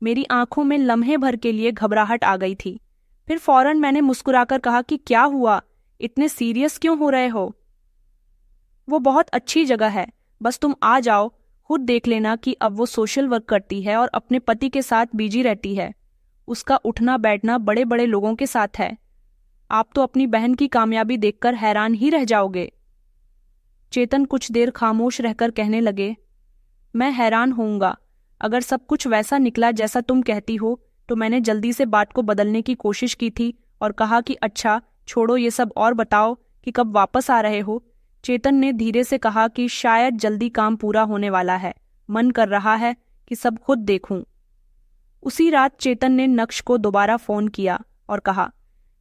A: मेरी आंखों में लम्हे भर के लिए घबराहट आ गई थी। फिर फौरन मैंने मुस्कुराकर कहा कि क्या हुआ, इतने सीरियस क्यों हो रहे हो? वो बहुत अच्छी जगह है, बस तुम आ जाओ, खुद देख लेना कि अब वो सोशल वर्क करती है और अपने पति के साथ बिजी रहती है। उसका उठना बैठना बड़े बड़े लोगों के साथ है। आप तो अपनी बहन की कामयाबी देखकर हैरान ही रह जाओगे। चेतन कुछ देर खामोश रहकर कहने लगे, मैं हैरान होऊंगा। अगर सब कुछ वैसा निकला जैसा तुम कहती हो तो मैंने जल्दी से बात को बदलने की कोशिश की थी और कहा कि अच्छा छोड़ो ये सब और बताओ कि कब वापस आ रहे हो। चेतन ने धीरे से कहा कि शायद जल्दी काम पूरा होने वाला है, मन कर रहा है कि सब खुद देखूं। उसी रात चेतन ने नक्श को दोबारा फोन किया और कहा,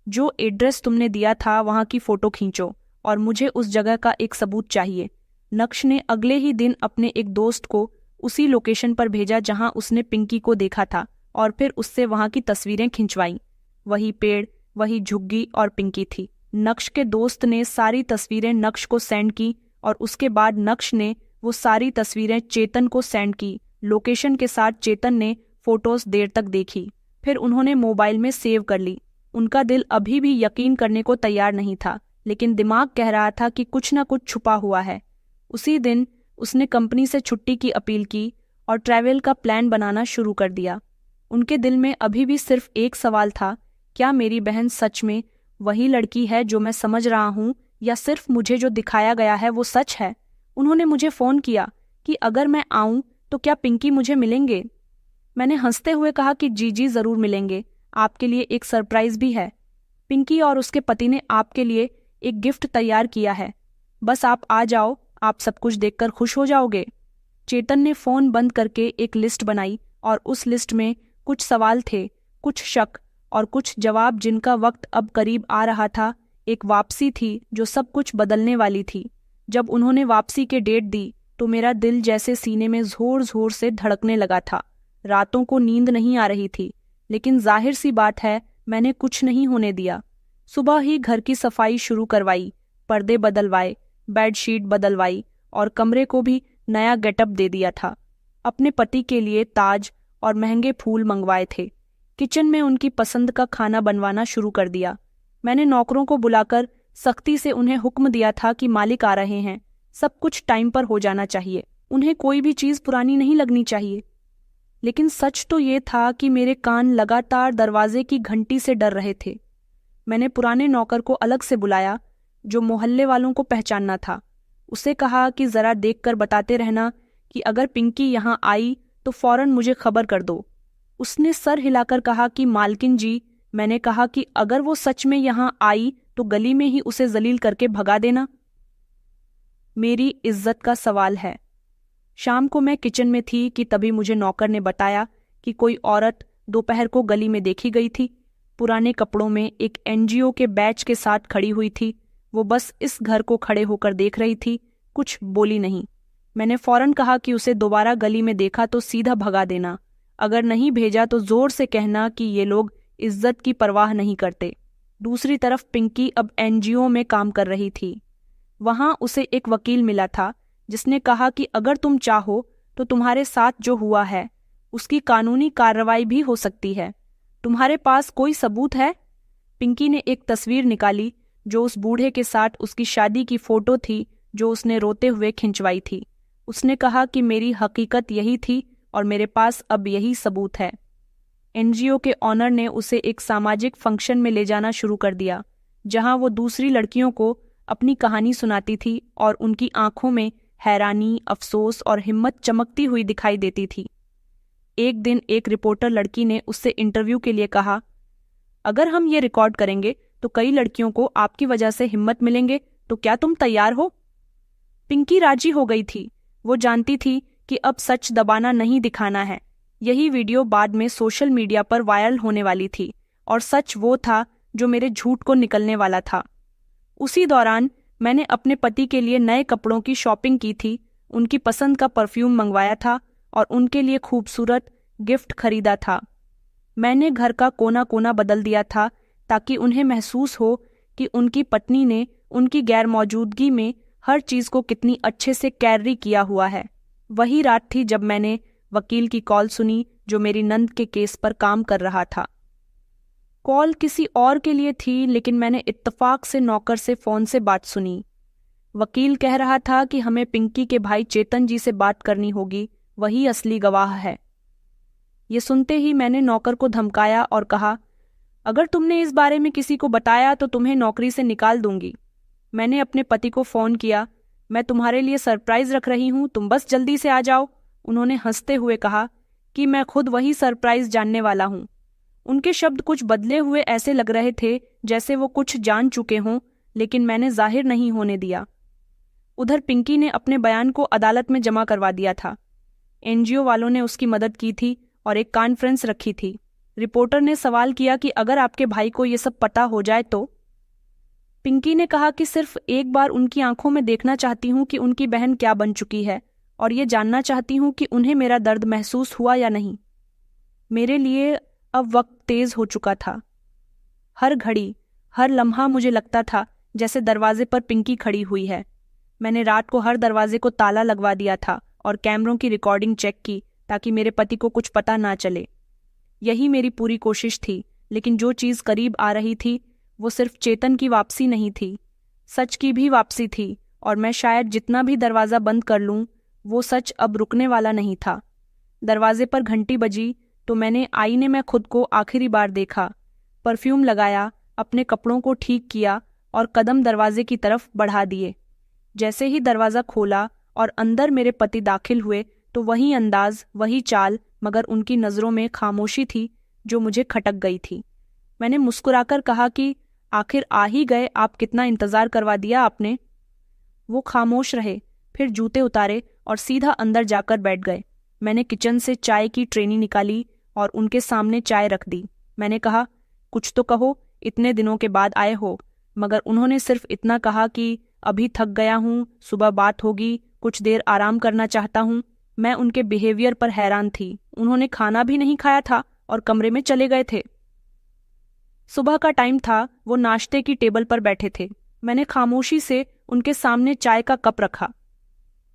A: जो एड्रेस तुमने दिया था वहां की फोटो खींचो और मुझे उस जगह का एक सबूत चाहिए। नक्श ने अगले ही दिन अपने एक दोस्त को उसी लोकेशन पर भेजा जहां उसने पिंकी को देखा था और फिर उससे वहां की तस्वीरें खिंचवाईं। वही पेड़, वही झुग्गी और पिंकी थी। नक्श के दोस्त ने सारी तस्वीरें नक्श को सेंड की और उसके बाद नक्श ने वो सारी तस्वीरें चेतन को सेंड की। लोकेशन के साथ चेतन ने फोटोज देर तक देखी, फिर उन्होंने मोबाइल में सेव कर ली। उनका दिल अभी भी यकीन करने को तैयार नहीं था, लेकिन दिमाग कह रहा था कि कुछ न कुछ छुपा हुआ है। उसी दिन उसने कंपनी से छुट्टी की अपील की और ट्रैवल का प्लान बनाना शुरू कर दिया। उनके दिल में अभी भी सिर्फ एक सवाल था, क्या मेरी बहन सच में वही लड़की है जो मैं समझ रहा हूँ, या सिर्फ मुझे जो दिखाया गया है वो सच है? उन्होंने मुझे फ़ोन किया कि अगर मैं आऊँ तो क्या पिंकी मुझे मिलेंगे? मैंने हंसते हुए कहा कि जी जी ज़रूर मिलेंगे, आपके लिए एक सरप्राइज़ भी है। पिंकी और उसके पति ने आपके लिए एक गिफ्ट तैयार किया है, बस आप आ जाओ, आप सब कुछ देखकर खुश हो जाओगे। चेतन ने फ़ोन बंद करके एक लिस्ट बनाई और उस लिस्ट में कुछ सवाल थे, कुछ शक और कुछ जवाब जिनका वक्त अब करीब आ रहा था। एक वापसी थी जो सब कुछ बदलने वाली थी। जब उन्होंने वापसी के डेट दी तो मेरा दिल जैसे सीने में जोर जोर से धड़कने लगा था। रातों को नींद नहीं आ रही थी, लेकिन जाहिर सी बात है मैंने कुछ नहीं होने दिया। सुबह ही घर की सफाई शुरू करवाई, पर्दे बदलवाए, बेडशीट बदलवाई और कमरे को भी नया गेटअप दे दिया था। अपने पति के लिए ताज और महंगे फूल मंगवाए थे। किचन में उनकी पसंद का खाना बनवाना शुरू कर दिया। मैंने नौकरों को बुलाकर सख्ती से उन्हें हुक्म दिया था कि मालिक आ रहे हैं, सब कुछ टाइम पर हो जाना चाहिए, उन्हें कोई भी चीज़ पुरानी नहीं लगनी चाहिए। लेकिन सच तो ये था कि मेरे कान लगातार दरवाजे की घंटी से डर रहे थे। मैंने पुराने नौकर को अलग से बुलाया, जो मोहल्ले वालों को पहचानना था। उसे कहा कि ज़रा देखकर बताते रहना कि अगर पिंकी यहाँ आई तो फौरन मुझे खबर कर दो। उसने सर हिलाकर कहा कि मालकिन जी, मैंने कहा कि अगर वो सच में यहाँ आई तो गली में ही उसे जलील करके भगा देना। मेरी इज्जत का सवाल है। शाम को मैं किचन में थी कि तभी मुझे नौकर ने बताया कि कोई औरत दोपहर को गली में देखी गई थी। पुराने कपड़ों में एक एनजीओ के बैच के साथ खड़ी हुई थी। वो बस इस घर को खड़े होकर देख रही थी, कुछ बोली नहीं। मैंने फौरन कहा कि उसे दोबारा गली में देखा तो सीधा भगा देना, अगर नहीं भेजा तो जोर से कहना कि ये लोग इज्जत की परवाह नहीं करते। दूसरी तरफ पिंकी अब एनजीओ में काम कर रही थी। वहां उसे एक वकील मिला था जिसने कहा कि अगर तुम चाहो तो तुम्हारे साथ जो हुआ है उसकी कानूनी कार्रवाई भी हो सकती है। तुम्हारे पास कोई सबूत है? पिंकी ने एक तस्वीर निकाली जो उस बूढ़े के साथ उसकी शादी की फोटो थी, जो उसने रोते हुए खिंचवाई थी। उसने कहा कि मेरी हकीकत यही थी और मेरे पास अब यही सबूत है। एनजीओ के ऑनर ने उसे एक सामाजिक फंक्शन में ले जाना शुरू कर दिया, जहां वो दूसरी लड़कियों को अपनी कहानी सुनाती थी और उनकी आंखों में हैरानी, अफसोस और हिम्मत चमकती हुई दिखाई देती थी। एक दिन एक रिपोर्टर लड़की ने उससे इंटरव्यू के लिए कहा, अगर हम ये रिकॉर्ड करेंगे तो कई लड़कियों को आपकी वजह से हिम्मत मिलेंगे, तो क्या तुम तैयार हो? पिंकी राजी हो गई थी। वो जानती थी कि अब सच दबाना नहीं दिखाना है। यही वीडियो बाद में सोशल मीडिया पर वायरल होने वाली थी और सच वो था जो मेरे झूठ को निकलने वाला था। उसी दौरान मैंने अपने पति के लिए नए कपड़ों की शॉपिंग की थी, उनकी पसंद का परफ्यूम मंगवाया था और उनके लिए खूबसूरत गिफ्ट खरीदा था। मैंने घर का कोना कोना बदल दिया था ताकि उन्हें महसूस हो कि उनकी पत्नी ने उनकी गैर मौजूदगी में हर चीज़ को कितनी अच्छे से कैरी किया हुआ है। वही रात थी जब मैंने वकील की कॉल सुनी जो मेरी नंद के केस पर काम कर रहा था। कॉल किसी और के लिए थी, लेकिन मैंने इत्तेफाक से नौकर से फ़ोन से बात सुनी। वकील कह रहा था कि हमें पिंकी के भाई चेतन जी से बात करनी होगी, वही असली गवाह है। ये सुनते ही मैंने नौकर को धमकाया और कहा, अगर तुमने इस बारे में किसी को बताया तो तुम्हें नौकरी से निकाल दूंगी। मैंने अपने पति को फ़ोन किया, मैं तुम्हारे लिए सरप्राइज़ रख रही हूँ, तुम बस जल्दी से आ जाओ। उन्होंने हंसते हुए कहा कि मैं खुद वही सरप्राइज़ जानने वाला हूँ। उनके शब्द कुछ बदले हुए ऐसे लग रहे थे जैसे वो कुछ जान चुके हों, लेकिन मैंने जाहिर नहीं होने दिया। उधर पिंकी ने अपने बयान को अदालत में जमा करवा दिया था। एनजीओ वालों ने उसकी मदद की थी और एक कॉन्फ्रेंस रखी थी। रिपोर्टर ने सवाल किया कि अगर आपके भाई को ये सब पता हो जाए तो? पिंकी ने कहा कि सिर्फ एक बार उनकी आंखों में देखना चाहती हूँ कि उनकी बहन क्या बन चुकी है, और ये जानना चाहती हूँ कि उन्हें मेरा दर्द महसूस हुआ या नहीं। मेरे लिए अब वक्त तेज हो चुका था। हर घड़ी, हर लम्हा मुझे लगता था जैसे दरवाजे पर पिंकी खड़ी हुई है। मैंने रात को हर दरवाजे को ताला लगवा दिया था और कैमरों की रिकॉर्डिंग चेक की ताकि मेरे पति को कुछ पता ना चले। यही मेरी पूरी कोशिश थी, लेकिन जो चीज़ करीब आ रही थी वो सिर्फ चेतन की वापसी नहीं थी, सच की भी वापसी थी। और मैं शायद जितना भी दरवाज़ा बंद कर लूँ, वो सच अब रुकने वाला नहीं था। दरवाजे पर घंटी बजी तो मैंने आईने में खुद को आखिरी बार देखा, परफ्यूम लगाया, अपने कपड़ों को ठीक किया और कदम दरवाजे की तरफ बढ़ा दिए। जैसे ही दरवाज़ा खोला और अंदर मेरे पति दाखिल हुए तो वही अंदाज, वही चाल, मगर उनकी नज़रों में खामोशी थी जो मुझे खटक गई थी। मैंने मुस्कुराकर कहा कि आखिर आ ही गए, आप कितना इंतज़ार करवा दिया आपने। वो खामोश रहे, फिर जूते उतारे और सीधा अंदर जाकर बैठ गए। मैंने किचन से चाय की ट्रेनी निकाली और उनके सामने चाय रख दी। मैंने कहा, कुछ तो कहो, इतने दिनों के बाद आए हो। मगर उन्होंने सिर्फ इतना कहा कि अभी थक गया हूँ, सुबह बात होगी, कुछ देर आराम करना चाहता हूँ। मैं उनके बिहेवियर पर हैरान थी। उन्होंने खाना भी नहीं खाया था और कमरे में चले गए थे। सुबह का टाइम था, वो नाश्ते की टेबल पर बैठे थे। मैंने खामोशी से उनके सामने चाय का कप रखा।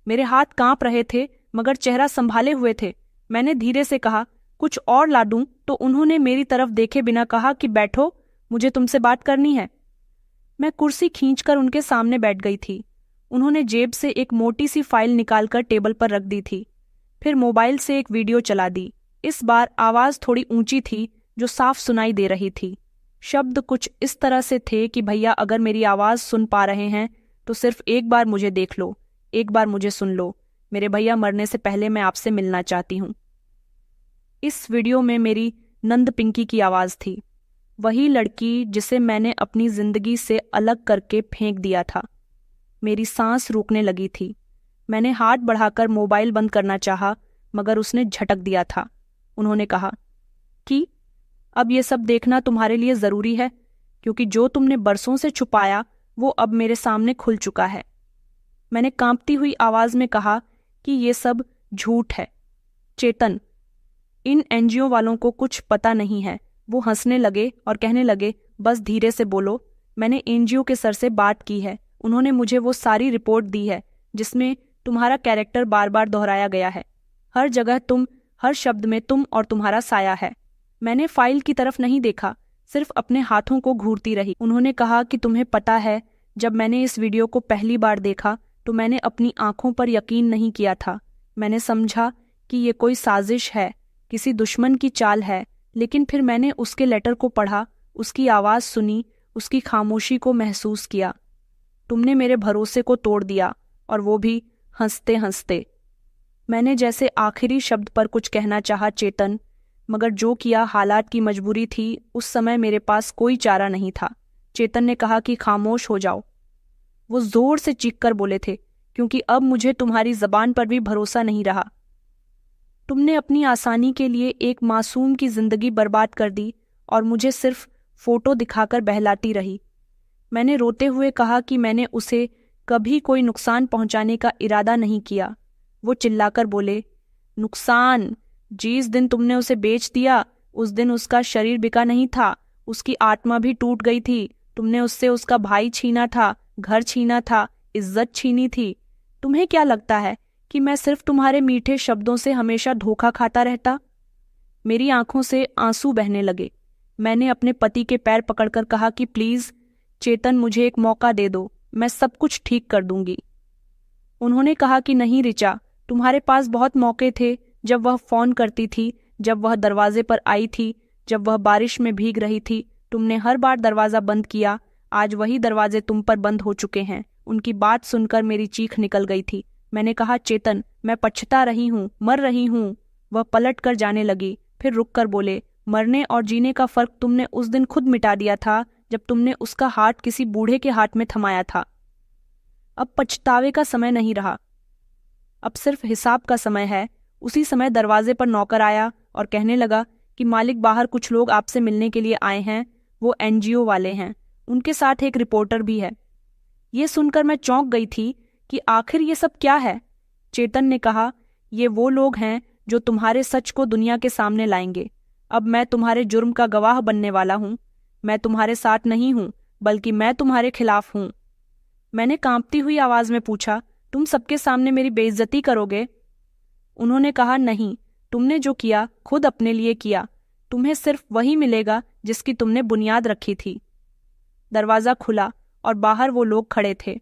A: मेरे हाथ कांप रहे थे मगर चेहरा संभाले हुए थे। मैंने धीरे से कहा, कुछ और ला दूं? तो उन्होंने मेरी तरफ देखे बिना कहा कि बैठो, मुझे तुमसे बात करनी है। मैं कुर्सी खींचकर उनके सामने बैठ गई थी। उन्होंने जेब से एक मोटी सी फाइल निकालकर टेबल पर रख दी थी। फिर मोबाइल से एक वीडियो चला दी। इस बार आवाज थोड़ी ऊंची थी, जो साफ सुनाई दे रही थी। शब्द कुछ इस तरह से थे कि भैया, अगर मेरी आवाज सुन पा रहे हैं तो सिर्फ एक बार मुझे देख लो, एक बार मुझे सुन लो। मेरे भैया, मरने से पहले मैं आपसे मिलना चाहती हूँ। इस वीडियो में मेरी नंद पिंकी की आवाज थी, वही लड़की जिसे मैंने अपनी जिंदगी से अलग करके फेंक दिया था। मेरी सांस रुकने लगी थी। मैंने हाथ बढ़ाकर मोबाइल बंद करना चाहा, मगर उसने झटक दिया था। उन्होंने कहा कि अब ये सब देखना तुम्हारे लिए जरूरी है, क्योंकि जो तुमने बरसों से छुपाया वो अब मेरे सामने खुल चुका है। मैंने कांपती हुई आवाज में कहा कि ये सब झूठ है। चेतन, इन एनजीओ वालों को कुछ पता नहीं है। वो हंसने लगे और कहने लगे, बस धीरे से बोलो। मैंने एनजीओ के सर से बात की है। उन्होंने मुझे वो सारी रिपोर्ट दी है जिसमें तुम्हारा कैरेक्टर बार बार दोहराया गया है। हर जगह तुम, हर शब्द में तुम और तुम्हारा साया है। मैंने फाइल की तरफ नहीं देखा, सिर्फ अपने हाथों को घूरती रही। उन्होंने कहा कि तुम्हें पता है, जब मैंने इस वीडियो को पहली बार देखा तो मैंने अपनी आंखों पर यकीन नहीं किया था। मैंने समझा कि ये कोई साजिश है, किसी दुश्मन की चाल है। लेकिन फिर मैंने उसके लेटर को पढ़ा, उसकी आवाज़ सुनी, उसकी खामोशी को महसूस किया। तुमने मेरे भरोसे को तोड़ दिया, और वो भी हंसते हंसते। मैंने जैसे आखिरी शब्द पर कुछ कहना चाहा चेतन, मगर जो किया हालात की मजबूरी थी। उस समय मेरे पास कोई चारा नहीं था। चेतन ने कहा कि खामोश हो जाओ। वो जोर से चीख कर बोले थे, क्योंकि अब मुझे तुम्हारी जबान पर भी भरोसा नहीं रहा। तुमने अपनी आसानी के लिए एक मासूम की जिंदगी बर्बाद कर दी और मुझे सिर्फ फोटो दिखाकर बहलाती रही। मैंने रोते हुए कहा कि मैंने उसे कभी कोई नुकसान पहुंचाने का इरादा नहीं किया। वो चिल्लाकर बोले, नुकसान? जिस दिन तुमने उसे बेच दिया उस दिन उसका शरीर बिका नहीं था, उसकी आत्मा भी टूट गई थी। तुमने उससे उसका भाई छीना था, घर छीना था, इज्जत छीनी थी। तुम्हें क्या लगता है कि मैं सिर्फ तुम्हारे मीठे शब्दों से हमेशा धोखा खाता रहता? मेरी आंखों से आंसू बहने लगे। मैंने अपने पति के पैर पकड़कर कहा कि प्लीज चेतन, मुझे एक मौका दे दो, मैं सब कुछ ठीक कर दूंगी। उन्होंने कहा कि नहीं रिचा, तुम्हारे पास बहुत मौके थे। जब वह फोन करती थी, जब वह दरवाजे पर आई थी, जब वह बारिश में भीग रही थी, तुमने हर बार दरवाजा बंद किया। आज वही दरवाजे तुम पर बंद हो चुके हैं। उनकी बात सुनकर मेरी चीख निकल गई थी। मैंने कहा, चेतन, मैं पछता रही हूँ, मर रही हूँ। वह पलट कर जाने लगी, फिर रुक कर बोले, मरने और जीने का फर्क तुमने उस दिन खुद मिटा दिया था, जब तुमने उसका हाथ किसी बूढ़े के हाथ में थमाया था। अब पछतावे का समय नहीं रहा, अब सिर्फ हिसाब का समय है। उसी समय दरवाजे पर नौकर आया और कहने लगा कि मालिक, बाहर कुछ लोग आपसे मिलने के लिए आए हैं। वो एनजीओ वाले हैं, उनके साथ एक रिपोर्टर भी है। ये सुनकर मैं चौंक गई थी कि आखिर ये सब क्या है। चेतन ने कहा, ये वो लोग हैं जो तुम्हारे सच को दुनिया के सामने लाएंगे। अब मैं तुम्हारे जुर्म का गवाह बनने वाला हूँ। मैं तुम्हारे साथ नहीं हूँ, बल्कि मैं तुम्हारे खिलाफ हूँ। मैंने कांपती हुई आवाज में पूछा, तुम सबके सामने मेरी बेइज्जती करोगे? उन्होंने कहा, नहीं, तुमने जो किया खुद अपने लिए किया। तुम्हें सिर्फ वही मिलेगा जिसकी तुमने बुनियाद रखी थी। दरवाजा खुला और बाहर वो लोग खड़े थे।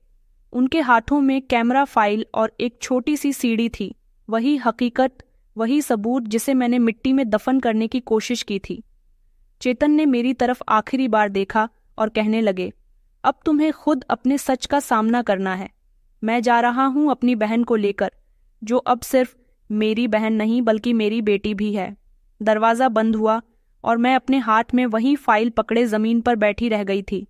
A: उनके हाथों में कैमरा, फाइल और एक छोटी सी सीढ़ी थी। वही हकीकत, वही सबूत जिसे मैंने मिट्टी में दफन करने की कोशिश की थी। चेतन ने मेरी तरफ आखिरी बार देखा और कहने लगे, अब तुम्हें खुद अपने सच का सामना करना है। मैं जा रहा हूं अपनी बहन को लेकर, जो अब सिर्फ मेरी बहन नहीं बल्कि मेरी बेटी भी है। दरवाज़ा बंद हुआ और मैं अपने हाथ में वही फाइल पकड़े ज़मीन पर बैठी रह गई थी।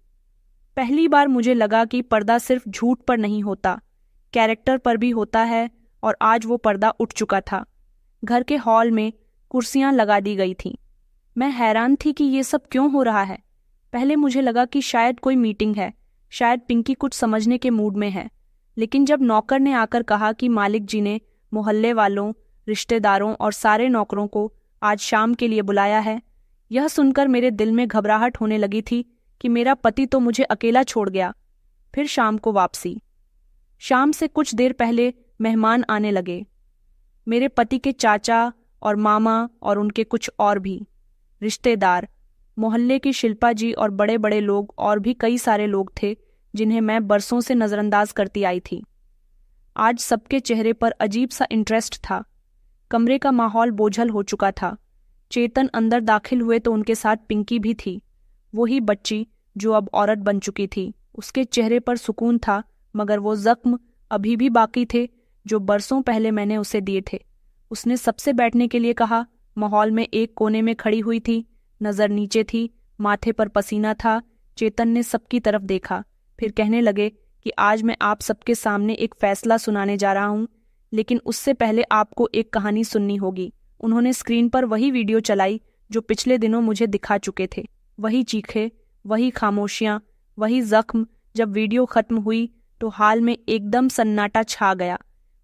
A: पहली बार मुझे लगा कि पर्दा सिर्फ झूठ पर नहीं होता, कैरेक्टर पर भी होता है, और आज वो पर्दा उठ चुका था। घर के हॉल में कुर्सियां लगा दी गई थीं। मैं हैरान थी कि ये सब क्यों हो रहा है। पहले मुझे लगा कि शायद कोई मीटिंग है, शायद पिंकी कुछ समझने के मूड में है। लेकिन जब नौकर ने आकर कहा कि मालिक जी ने मोहल्ले वालों, रिश्तेदारों और सारे नौकरों को आज शाम के लिए बुलाया है, यह सुनकर मेरे दिल में घबराहट होने लगी थी कि मेरा पति तो मुझे अकेला छोड़ गया। फिर शाम को वापसी। शाम से कुछ देर पहले मेहमान आने लगे। मेरे पति के चाचा और मामा और उनके कुछ और भी रिश्तेदार, मोहल्ले की शिल्पा जी और बड़े बड़े लोग और भी कई सारे लोग थे जिन्हें मैं बरसों से नज़रअंदाज करती आई थी। आज सबके चेहरे पर अजीब सा इंटरेस्ट था। कमरे का माहौल बोझल हो चुका था। चेतन अंदर दाखिल हुए तो उनके साथ पिंकी भी थी, वही बच्ची जो अब औरत बन चुकी थी। उसके चेहरे पर सुकून था, मगर वो जख्म अभी भी बाकी थे जो बरसों पहले मैंने उसे दिए थे। उसने सबसे बैठने के लिए कहा। माहौल में एक कोने में खड़ी हुई थी, नज़र नीचे थी, माथे पर पसीना था। चेतन ने सबकी तरफ देखा, फिर कहने लगे कि आज मैं आप सबके सामने एक फैसला सुनाने जा रहा हूँ, लेकिन उससे पहले आपको एक कहानी सुननी होगी। उन्होंने स्क्रीन पर वही वीडियो चलाई जो पिछले दिनों मुझे दिखा चुके थे। वही चीखें, वही खामोशियाँ, वही जख्म। जब वीडियो खत्म हुई तो हाल में एकदम सन्नाटा छा गया।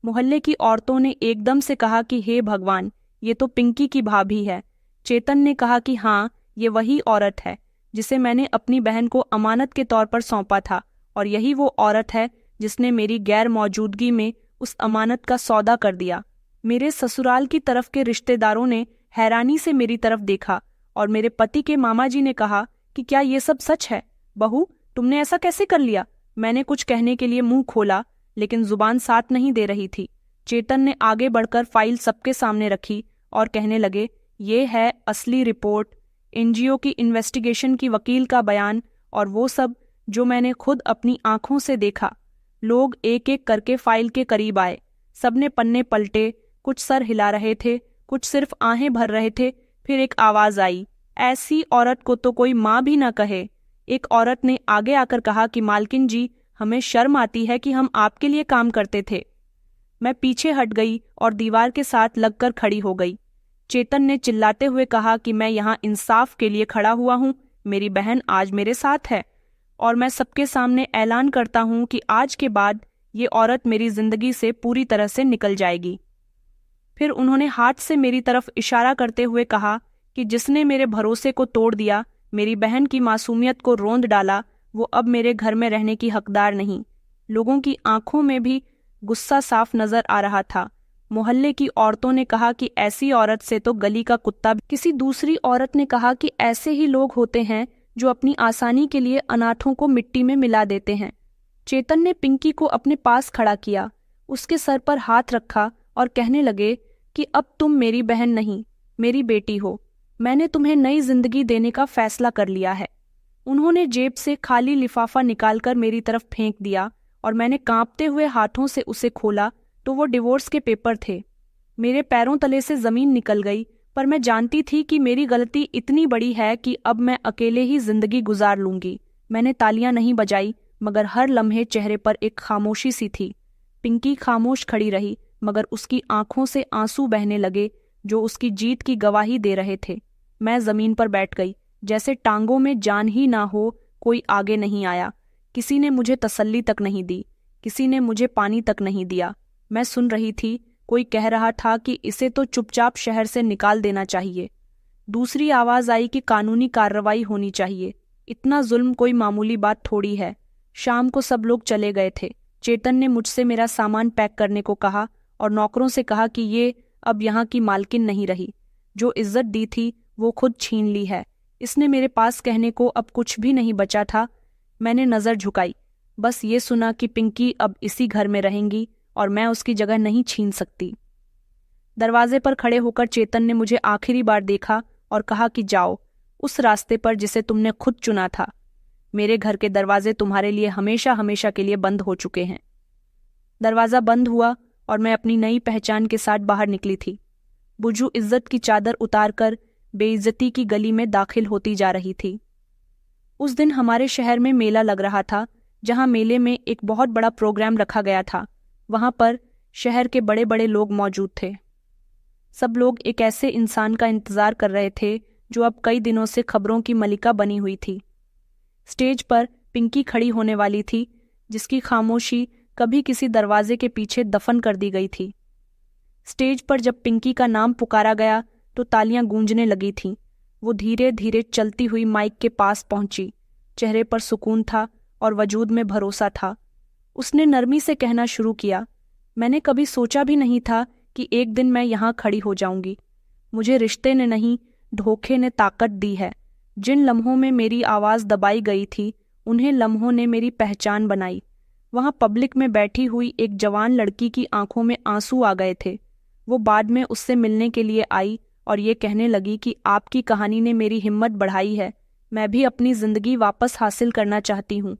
A: मोहल्ले की औरतों ने एकदम से कहा कि हे भगवान, ये तो पिंकी की भाभी है। चेतन ने कहा कि हाँ, ये वही औरत है जिसे मैंने अपनी बहन को अमानत के तौर पर सौंपा था, और यही वो औरत है जिसने मेरी गैर मौजूदगी में उस अमानत का सौदा कर दिया। मेरे ससुराल की तरफ के रिश्तेदारों ने हैरानी से मेरी तरफ देखा और मेरे पति के मामा जी ने कहा कि क्या ये सब सच है? बहू, तुमने ऐसा कैसे कर लिया? मैंने कुछ कहने के लिए मुंह खोला, लेकिन जुबान साथ नहीं दे रही थी। चेतन ने आगे बढ़कर फाइल सबके सामने रखी और कहने लगे, ये है असली रिपोर्ट, एनजीओ की इन्वेस्टिगेशन की वकील का बयान, और वो सब जो मैंने खुद अपनी आंखों से देखा। लोग एक एक करके फाइल के करीब आए। सबने पन्ने पलटे, कुछ सर हिला रहे थे, कुछ सिर्फ आहें भर रहे थे। फिर एक आवाज आई, ऐसी औरत को तो कोई माँ भी ना कहे। एक औरत ने आगे आकर कहा कि मालकिन जी, हमें शर्म आती है कि हम आपके लिए काम करते थे। मैं पीछे हट गई और दीवार के साथ लगकर खड़ी हो गई। चेतन ने चिल्लाते हुए कहा कि मैं यहाँ इंसाफ के लिए खड़ा हुआ हूँ। मेरी बहन आज मेरे साथ है और मैं सबके सामने ऐलान करता हूँ कि आज के बाद ये औरत मेरी जिंदगी से पूरी तरह से निकल जाएगी। फिर उन्होंने हाथ से मेरी तरफ इशारा करते हुए कहा कि जिसने मेरे भरोसे को तोड़ दिया, मेरी बहन की मासूमियत को रोंद डाला, वो अब मेरे घर में रहने की हकदार नहीं। लोगों की आंखों में भी गुस्सा साफ नजर आ रहा था। मोहल्ले की औरतों ने कहा कि ऐसी औरत से तो गली का कुत्ता भी। किसी दूसरी औरत ने कहा कि ऐसे ही लोग होते हैं जो अपनी आसानी के लिए अनाथों को मिट्टी में मिला देते हैं। चेतन ने पिंकी को अपने पास खड़ा किया, उसके सर पर हाथ रखा और कहने लगे कि अब तुम मेरी बहन नहीं, मेरी बेटी हो। मैंने तुम्हें नई जिंदगी देने का फैसला कर लिया है। उन्होंने जेब से खाली लिफाफा निकालकर मेरी तरफ फेंक दिया और मैंने कांपते हुए हाथों से उसे खोला तो वो डिवोर्स के पेपर थे। मेरे पैरों तले से जमीन निकल गई, पर मैं जानती थी कि मेरी गलती इतनी बड़ी है कि अब मैं अकेले ही जिंदगी गुजार लूंगी। मैंने तालियां नहीं बजाई, मगर हर लम्हे चेहरे पर एक खामोशी सी थी। पिंकी खामोश खड़ी रही, मगर उसकी आंखों से आंसू बहने लगे जो उसकी जीत की गवाही दे रहे थे। मैं जमीन पर बैठ गई, जैसे टांगों में जान ही ना हो। कोई आगे नहीं आया, किसी ने मुझे तसल्ली तक नहीं दी, किसी ने मुझे पानी तक नहीं दिया। मैं सुन रही थी, कोई कह रहा था कि इसे तो चुपचाप शहर से निकाल देना चाहिए। दूसरी आवाज आई कि कानूनी कार्रवाई होनी चाहिए। इतना जुल्म कोई मामूली बात थोड़ी है। शाम को सब लोग चले गए थे। चेतन ने मुझसे मेरा सामान पैक करने को कहा और नौकरों से कहा कि ये अब यहाँ की मालकिन नहीं रही। जो इज्जत दी थी वो खुद छीन ली है। इसने मेरे पास कहने को अब कुछ भी नहीं बचा था। मैंने नजर झुकाई, बस ये सुना कि पिंकी अब इसी घर में रहेंगी और मैं उसकी जगह नहीं छीन सकती। दरवाजे पर खड़े होकर चेतन ने मुझे आखिरी बार देखा और कहा कि जाओ उस रास्ते पर जिसे तुमने खुद चुना था। मेरे घर के दरवाजे तुम्हारे लिए हमेशा हमेशा के लिए बंद हो चुके हैं। दरवाजा बंद हुआ और मैं अपनी नई पहचान के साथ बाहर निकली थी। बुझू इज्जत की चादर उतारकर बेइज्जती की गली में दाखिल होती जा रही थी। उस दिन हमारे शहर में मेला लग रहा था, जहां मेले में एक बहुत बड़ा प्रोग्राम रखा गया था। वहां पर शहर के बड़े बड़े लोग मौजूद थे। सब लोग एक ऐसे इंसान का इंतजार कर रहे थे जो अब कई दिनों से खबरों की मलिका बनी हुई थी। स्टेज पर पिंकी खड़ी होने वाली थी, जिसकी खामोशी कभी किसी दरवाजे के पीछे दफन कर दी गई थी। स्टेज पर जब पिंकी का नाम पुकारा गया तो तालियां गूंजने लगी थीं। वो धीरे धीरे चलती हुई माइक के पास पहुंची। चेहरे पर सुकून था और वजूद में भरोसा था। उसने नरमी से कहना शुरू किया, मैंने कभी सोचा भी नहीं था कि एक दिन मैं यहाँ खड़ी हो जाऊंगी। मुझे रिश्ते ने नहीं, धोखे ने ताकत दी है। जिन लम्हों में मेरी आवाज़ दबाई गई थी, उन्हें लम्हों ने मेरी पहचान बनाई। वहाँ पब्लिक में बैठी हुई एक जवान लड़की की आंखों में आंसू आ गए थे। वो बाद में उससे मिलने के लिए आई और ये कहने लगी कि आपकी कहानी ने मेरी हिम्मत बढ़ाई है, मैं भी अपनी ज़िंदगी वापस हासिल करना चाहती हूँ।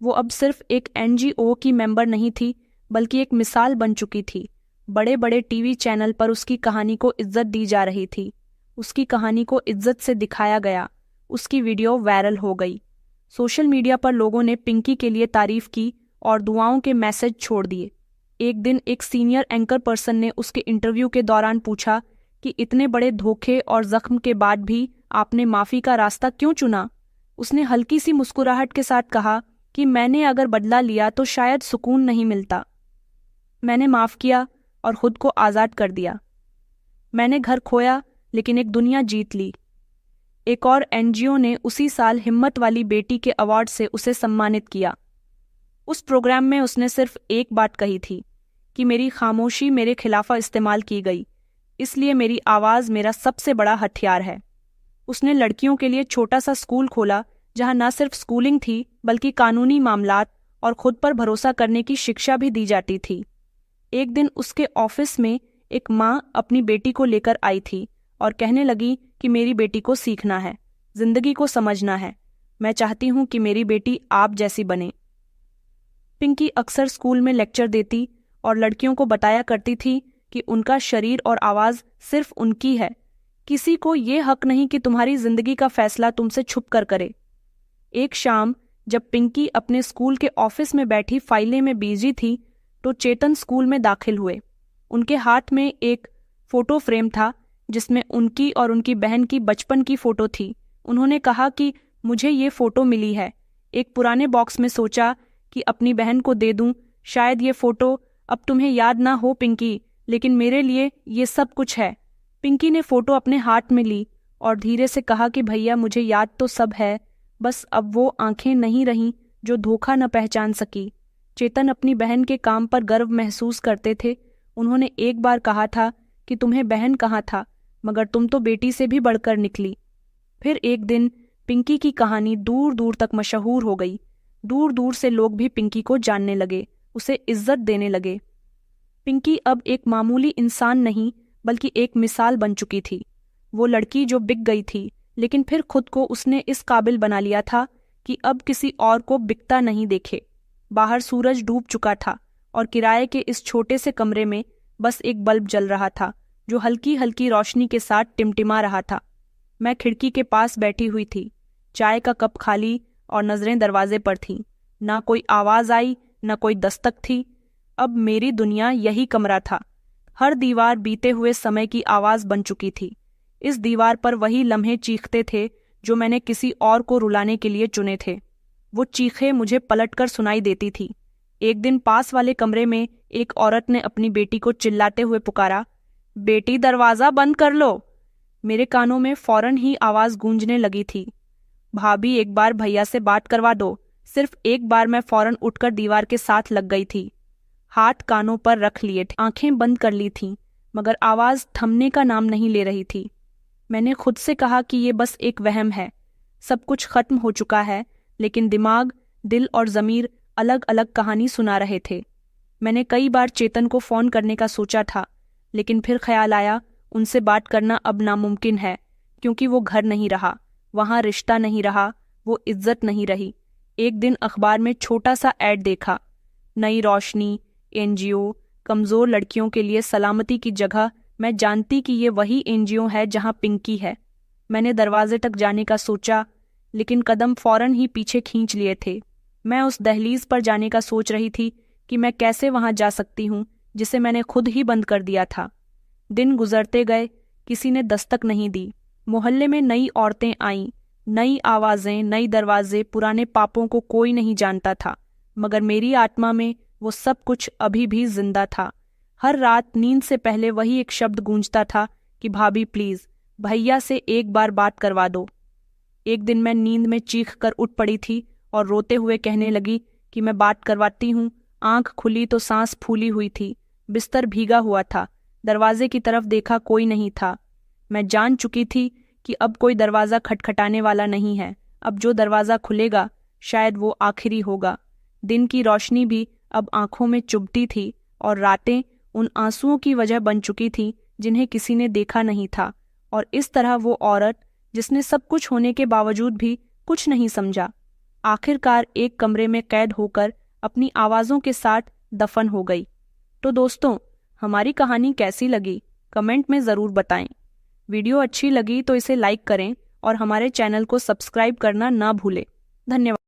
A: वो अब सिर्फ एक NGO की मेंबर नहीं थी, बल्कि एक मिसाल बन चुकी थी। बड़े बड़े टीवी चैनल पर उसकी कहानी को इज्जत दी जा रही थी। उसकी कहानी को इज्जत से दिखाया गया। उसकी वीडियो वायरल हो गई। सोशल मीडिया पर लोगों ने पिंकी के लिए तारीफ की और दुआओं के मैसेज छोड़ दिए। एक दिन एक सीनियर एंकर पर्सन ने उसके इंटरव्यू के दौरान पूछा कि इतने बड़े धोखे और जख्म के बाद भी आपने माफ़ी का रास्ता क्यों चुना? उसने हल्की सी मुस्कुराहट के साथ कहा कि मैंने अगर बदला लिया तो शायद सुकून नहीं मिलता। मैंने माफ़ किया और खुद को आज़ाद कर दिया। मैंने घर खोया लेकिन एक दुनिया जीत ली। एक और NGO ने उसी साल हिम्मत वाली बेटी के अवार्ड से उसे सम्मानित किया। उस प्रोग्राम में उसने सिर्फ एक बात कही थी कि मेरी खामोशी मेरे खिलाफ इस्तेमाल की गई, इसलिए मेरी आवाज़ मेरा सबसे बड़ा हथियार है। उसने लड़कियों के लिए छोटा सा स्कूल खोला जहां न सिर्फ स्कूलिंग थी बल्कि कानूनी मामलात और खुद पर भरोसा करने की शिक्षा भी दी जाती थी। एक दिन उसके ऑफिस में एक माँ अपनी बेटी को लेकर आई थी और कहने लगी कि मेरी बेटी को सीखना है, जिंदगी को समझना है। मैं चाहती हूँ कि मेरी बेटी आप जैसी बने। पिंकी अक्सर स्कूल में लेक्चर देती और लड़कियों को बताया करती थी कि उनका शरीर और आवाज़ सिर्फ उनकी है। किसी को ये हक नहीं कि तुम्हारी जिंदगी का फैसला तुमसे छुप कर करे। एक शाम जब पिंकी अपने स्कूल के ऑफिस में बैठी फाइलें में बिजी थी तो चेतन स्कूल में दाखिल हुए। उनके हाथ में एक फोटो फ्रेम था जिसमें उनकी और उनकी बहन की बचपन की फोटो थी। उन्होंने कहा कि मुझे ये फोटो मिली है। एक पुराने बॉक्स में सोचा कि अपनी बहन को दे दूं। शायद ये फोटो अब तुम्हें याद ना हो पिंकी, लेकिन मेरे लिए ये सब कुछ है। पिंकी ने फोटो अपने हाथ में ली और धीरे से कहा कि भैया मुझे याद तो सब है, बस अब वो आंखें नहीं रहीं जो धोखा न पहचान सकी। चेतन अपनी बहन के काम पर गर्व महसूस करते थे। उन्होंने एक बार कहा था कि तुम्हें बहन कहाँ था, मगर तुम तो बेटी से भी बढ़कर निकली। फिर एक दिन पिंकी की कहानी दूर दूर तक मशहूर हो गई। दूर दूर से लोग भी पिंकी को जानने लगे, उसे इज्जत देने लगे। पिंकी अब एक मामूली इंसान नहीं बल्कि एक मिसाल बन चुकी थी। वो लड़की जो बिक गई थी, लेकिन फिर खुद को उसने इस काबिल बना लिया था कि अब किसी और को बिकता नहीं देखे। बाहर सूरज डूब चुका था और किराए के इस छोटे से कमरे में बस एक बल्ब जल रहा था जो हल्की हल्की रोशनी के साथ टिमटिमा रहा था। मैं खिड़की के पास बैठी हुई थी, चाय का कप खाली और नजरें दरवाजे पर थीं। ना कोई आवाज आई, ना कोई दस्तक थी। अब मेरी दुनिया यही कमरा था। हर दीवार बीते हुए समय की आवाज बन चुकी थी। इस दीवार पर वही लम्हे चीखते थे जो मैंने किसी और को रुलाने के लिए चुने थे। वो चीखें मुझे पलटकर सुनाई देती थी। एक दिन पास वाले कमरे में एक औरत ने अपनी बेटी को चिल्लाते हुए पुकारा, बेटी दरवाजा बंद कर लो। मेरे कानों में फौरन ही आवाज गूंजने लगी थी, भाभी एक बार भैया से बात करवा दो। सिर्फ एक बार मैं फौरन उठकर दीवार के साथ लग गई थी। हाथ कानों पर रख लिए थे, आंखें बंद कर ली थीं, मगर आवाज थमने का नाम नहीं ले रही थी। मैंने खुद से कहा कि ये बस एक वहम है, सब कुछ खत्म हो चुका है, लेकिन दिमाग, दिल और ज़मीर अलग अलग कहानी सुना रहे थे। मैंने कई बार चेतन को फ़ोन करने का सोचा था, लेकिन फिर ख्याल आया उनसे बात करना अब नामुमकिन है, क्योंकि वो घर नहीं रहा, वहाँ रिश्ता नहीं रहा, वो इज्जत नहीं रही। एक दिन अखबार में छोटा सा ऐड देखा, नई रोशनी, NGO, कमज़ोर लड़कियों के लिए सलामती की जगह। मैं जानती कि ये वही NGO है जहाँ पिंकी है। मैंने दरवाजे तक जाने का सोचा, लेकिन कदम फौरन ही पीछे खींच लिए थे। मैं उस दहलीज पर जाने का सोच रही थी कि मैं कैसे वहाँ जा सकती हूँ जिसे मैंने खुद ही बंद कर दिया था। दिन गुजरते गए, किसी ने दस्तक नहीं दी। मोहल्ले में नई औरतें आईं, नई आवाज़ें, नई दरवाजे। पुराने पापों को कोई नहीं जानता था, मगर मेरी आत्मा में वो सब कुछ अभी भी जिंदा था। हर रात नींद से पहले वही एक शब्द गूंजता था कि भाभी प्लीज़, भैया से एक बार बात करवा दो। एक दिन मैं नींद में चीख कर उठ पड़ी थी और रोते हुए कहने लगी कि मैं बात करवाती हूँ। आंख खुली तो सांस फूली हुई थी। बिस्तर भीगा हुआ था। दरवाजे की तरफ देखा, कोई नहीं था। मैं जान चुकी थी कि अब कोई दरवाज़ा खटखटाने वाला नहीं है। अब जो दरवाज़ा खुलेगा शायद वो आखिरी होगा। दिन की रोशनी भी अब आंखों में चुभती थी और रातें उन आंसुओं की वजह बन चुकी थीं जिन्हें किसी ने देखा नहीं था। और इस तरह वो औरत जिसने सब कुछ होने के बावजूद भी कुछ नहीं समझा, आखिरकार एक कमरे में कैद होकर अपनी आवाज़ों के साथ दफन हो गई। तो दोस्तों, हमारी कहानी कैसी लगी कमेंट में ज़रूर बताएं। वीडियो अच्छी लगी तो इसे लाइक करें और हमारे चैनल को सब्सक्राइब करना ना भूलें। धन्यवाद।